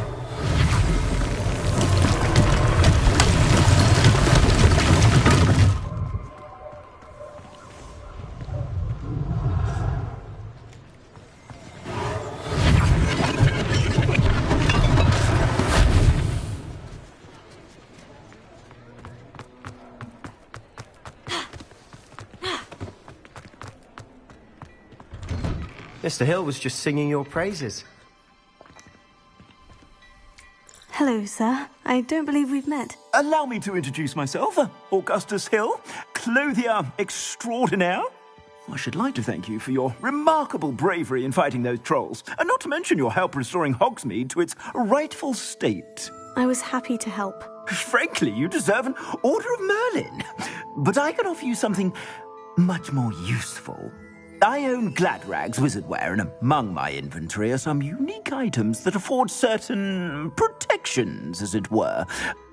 Speaker 13: Mr. Hill was just singing your praises.
Speaker 2: Hello, sir. I don't believe we've met.
Speaker 10: Allow me to introduce myself, Augustus Hill, clothier extraordinaire. I should like to thank you for your remarkable bravery in fighting those trolls, and not to mention your help restoring Hogsmeade to its rightful state.
Speaker 2: I was happy to help.
Speaker 10: Frankly, you deserve an Order of Merlin. But I can offer you something much more useful. I own Gladrag's wizardware, and among my inventory are some unique items that afford certain protections, as it were.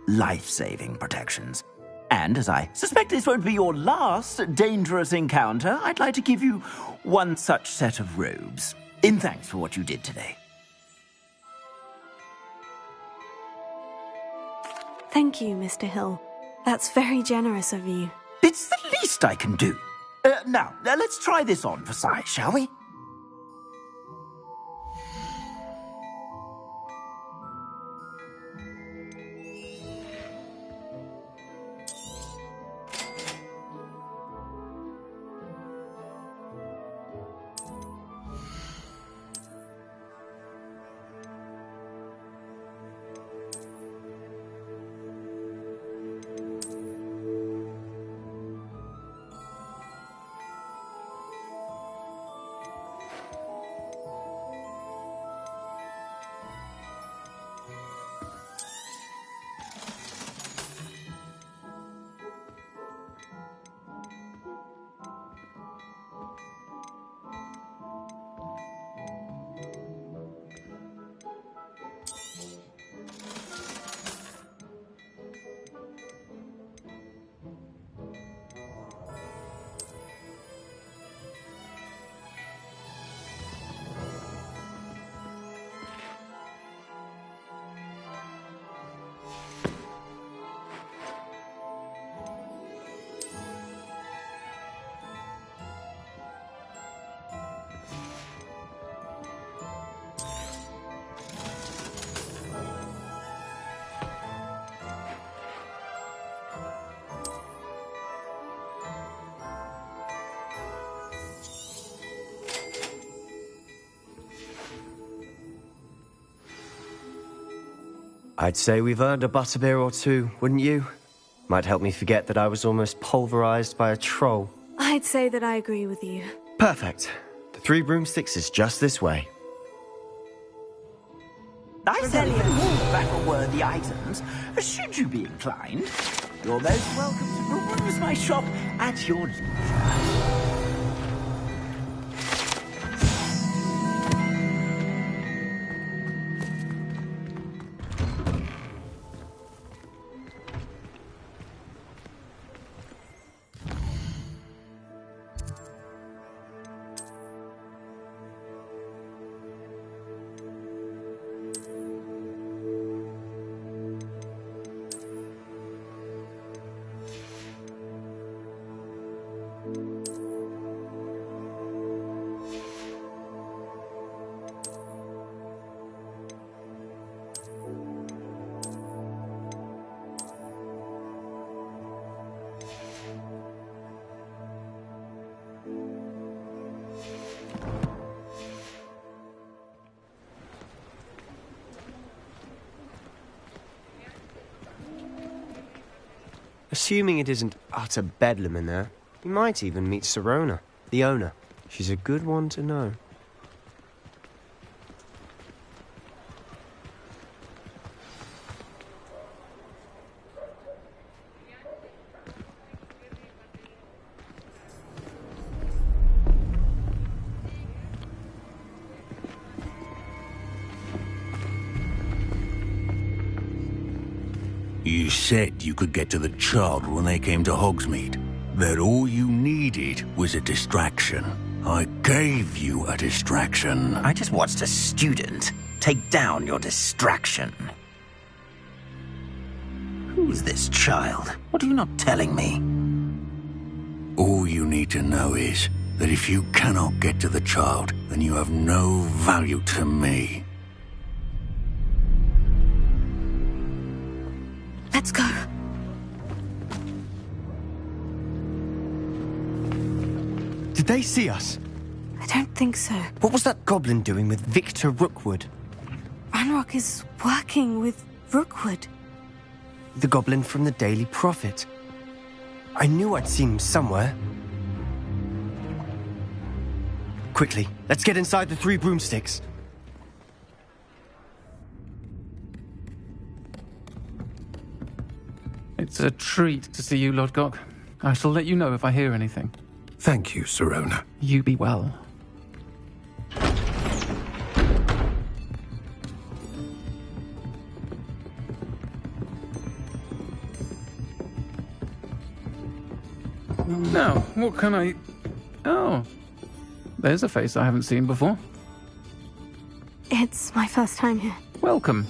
Speaker 10: Life-saving protections. And as I suspect this won't be your last dangerous encounter, I'd like to give you one such set of robes, in thanks for what you did today.
Speaker 2: Thank you, Mr. Hill. That's very generous of you.
Speaker 10: It's the least I can do. Now, let's try this on for size, shall we?
Speaker 13: I'd say we've earned a butterbeer or two, wouldn't you? Might help me forget that I was almost pulverized by a troll.
Speaker 2: I'd say that I agree with you.
Speaker 13: Perfect. The Three Broomsticks is just this way.
Speaker 10: I sell even more battle-worthy items, should you be inclined. You're most welcome to peruse my shop at your leisure.
Speaker 13: Assuming it isn't utter bedlam in there, we might even meet Sirona, the owner. She's a good one to know.
Speaker 14: You said you could get to the child when they came to Hogsmeade. That all you needed was a distraction. I gave you a distraction.
Speaker 10: I just watched a student take down your distraction. Who's this child? What are you not telling me?
Speaker 14: All you need to know is that if you cannot get to the child, then you have no value to me.
Speaker 2: Let's go.
Speaker 13: Did they see us?
Speaker 2: I don't think so.
Speaker 13: What was that goblin doing with Victor Rookwood?
Speaker 2: Ranrock is working with Rookwood.
Speaker 13: The goblin from the Daily Prophet. I knew I'd seen him somewhere. Quickly, let's get inside the Three Broomsticks.
Speaker 15: It's a treat to see you, Lodgok. I shall let you know if I hear anything.
Speaker 1: Thank you, Sirona.
Speaker 15: You be well. Now, what can I... Oh, there's a face I haven't seen before.
Speaker 2: It's my first time here.
Speaker 15: Welcome.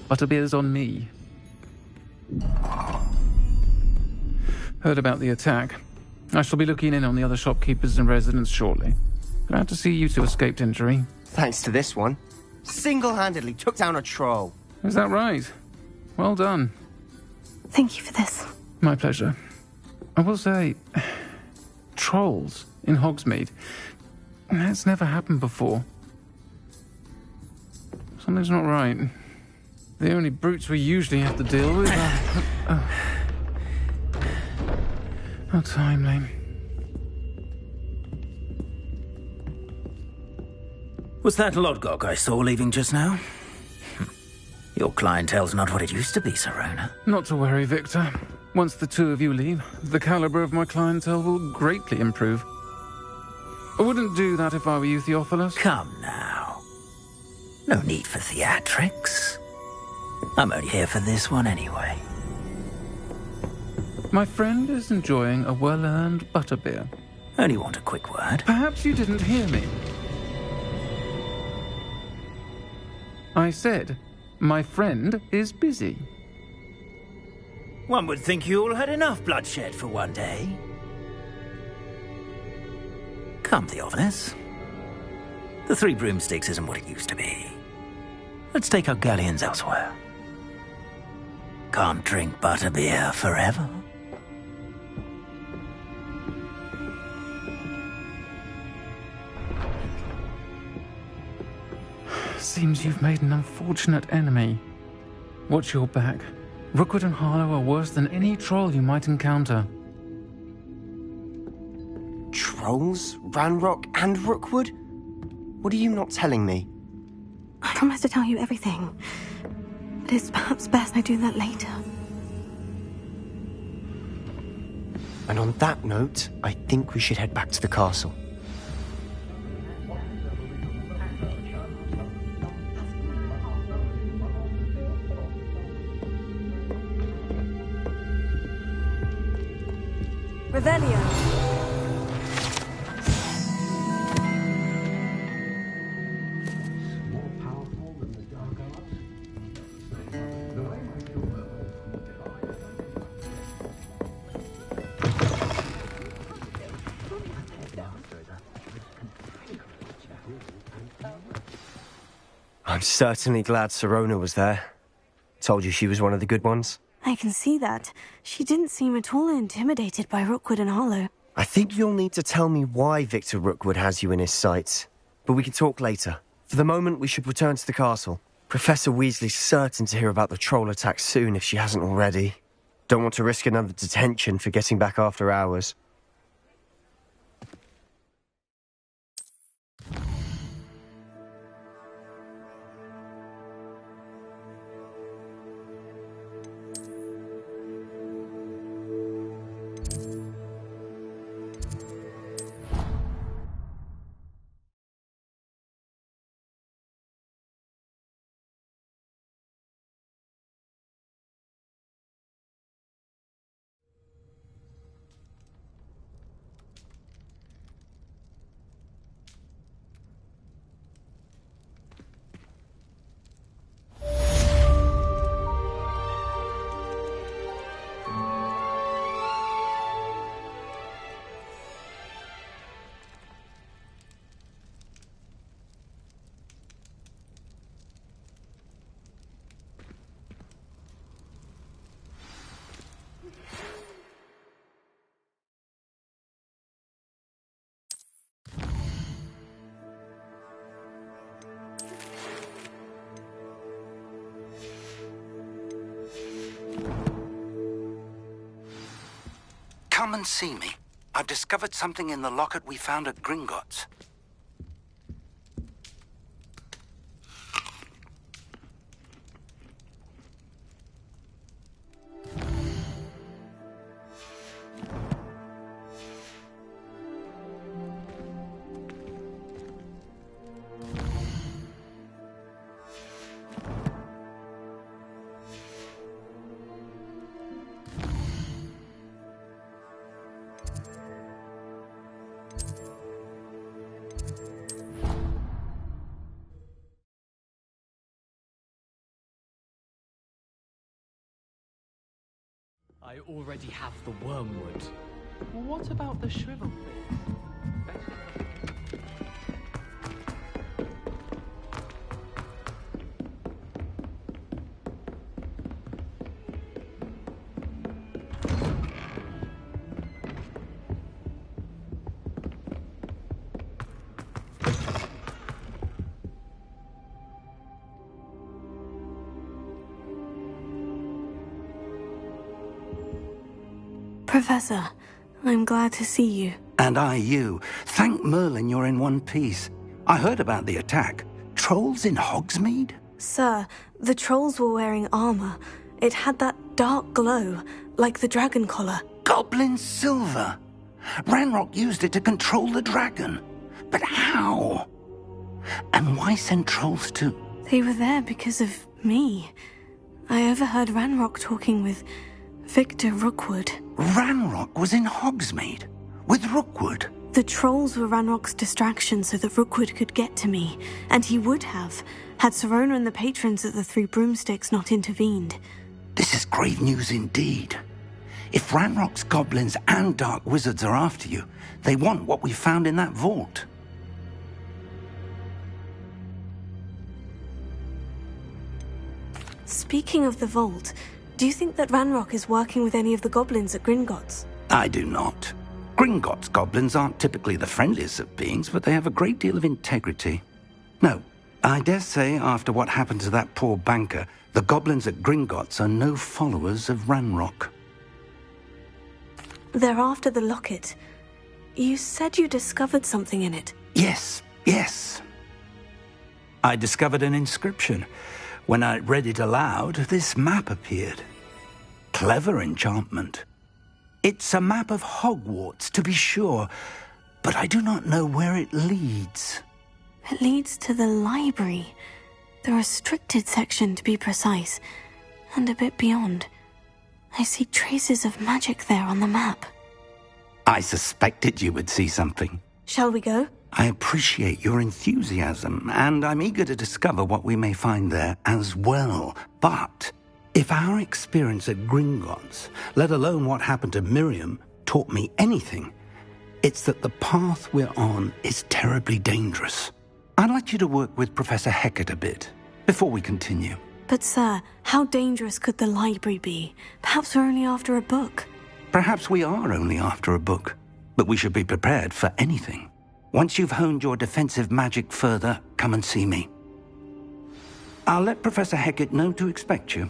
Speaker 15: Butterbeer's on me. Heard about the attack. I shall be looking in on the other shopkeepers and residents shortly. Glad to see you two escaped injury.
Speaker 13: Thanks to this one. Single-handedly took down a troll.
Speaker 15: Is that right? Well done.
Speaker 2: Thank you for this.
Speaker 15: My pleasure. I will say, trolls in Hogsmeade. That's never happened before. Something's not right. The only brutes we usually have to deal with are... How timely.
Speaker 10: Was that Lodgok I saw leaving just now? Your clientele's not what it used to be, Sirona.
Speaker 15: Not to worry, Victor. Once the two of you leave, the caliber of my clientele will greatly improve. I wouldn't do that if I were you, Theophilus.
Speaker 10: Come now. No need for theatrics. I'm only here for this one anyway.
Speaker 15: My friend is enjoying a well-earned butterbeer.
Speaker 10: Only want a quick word.
Speaker 15: Perhaps you didn't hear me. I said, my friend is busy.
Speaker 10: One would think you all had enough bloodshed for one day. Come, Theophilus. The Three Broomsticks isn't what it used to be. Let's take our galleons elsewhere. Can't drink butterbeer forever.
Speaker 15: Seems you've made an unfortunate enemy. Watch your back. Rookwood and Harlow are worse than any troll you might encounter.
Speaker 13: Trolls? Ranrock and Rookwood? What are you not telling me?
Speaker 2: I promise to tell you everything. But it's perhaps best I do that later.
Speaker 13: And on that note, I think we should head back to the castle.
Speaker 2: Revelio.
Speaker 13: I'm certainly glad Sirona was there. Told you she was one of the good ones.
Speaker 2: I can see that. She didn't seem at all intimidated by Rookwood and Harlow.
Speaker 13: I think you'll need to tell me why Victor Rookwood has you in his sights. But we can talk later. For the moment, we should return to the castle. Professor Weasley's certain to hear about the troll attack soon if she hasn't already. Don't want to risk another detention for getting back after hours.
Speaker 11: Come and see me. I've discovered something in the locket we found at Gringotts.
Speaker 7: I already have the wormwood. What about the shriveled thing?
Speaker 2: Professor, I'm glad to see you.
Speaker 11: And I you. Thank Merlin you're in one piece. I heard about the attack. Trolls in Hogsmeade?
Speaker 2: Sir, the trolls were wearing armor. It had that dark glow, like the dragon collar.
Speaker 11: Goblin silver! Ranrock used it to control the dragon. But how? And why send trolls too?
Speaker 2: They were there because of me. I overheard Ranrock talking with Victor Rookwood.
Speaker 11: Ranrock was in Hogsmeade? With Rookwood?
Speaker 2: The trolls were Ranrock's distraction so that Rookwood could get to me. And he would have, had Sirona and the patrons at the Three Broomsticks not intervened.
Speaker 11: This is grave news indeed. If Ranrock's goblins and dark wizards are after you, they want what we found in that vault.
Speaker 2: Speaking of the vault, do you think that Ranrock is working with any of the goblins at Gringotts?
Speaker 11: I do not. Gringotts goblins aren't typically the friendliest of beings, but they have a great deal of integrity. No, I dare say, after what happened to that poor banker, the goblins at Gringotts are no followers of Ranrock.
Speaker 2: They're after the locket. You said you discovered something in it.
Speaker 11: Yes. I discovered an inscription. When I read it aloud, this map appeared. Clever enchantment. It's a map of Hogwarts, to be sure, but I do not know where it leads.
Speaker 2: It leads to the library. The restricted section, to be precise. And a bit beyond. I see traces of magic there on the map.
Speaker 11: I suspected you would see something.
Speaker 2: Shall we go?
Speaker 11: I appreciate your enthusiasm, and I'm eager to discover what we may find there as well. But if our experience at Gringotts, let alone what happened to Miriam, taught me anything, it's that the path we're on is terribly dangerous. I'd like you to work with Professor Hecat a bit before we continue.
Speaker 2: But sir, how dangerous could the library be? Perhaps we're only after a book.
Speaker 11: Perhaps we are only after a book, but we should be prepared for anything. Once you've honed your defensive magic further, come and see me. I'll let Professor Hecat know to expect you.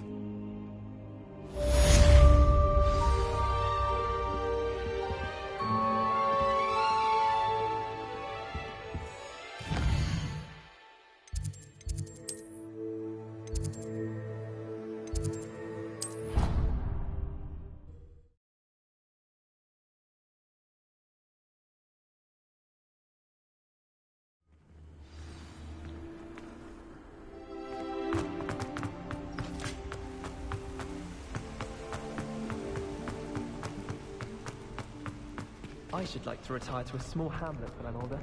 Speaker 7: I should like to retire to a small hamlet when I'm older.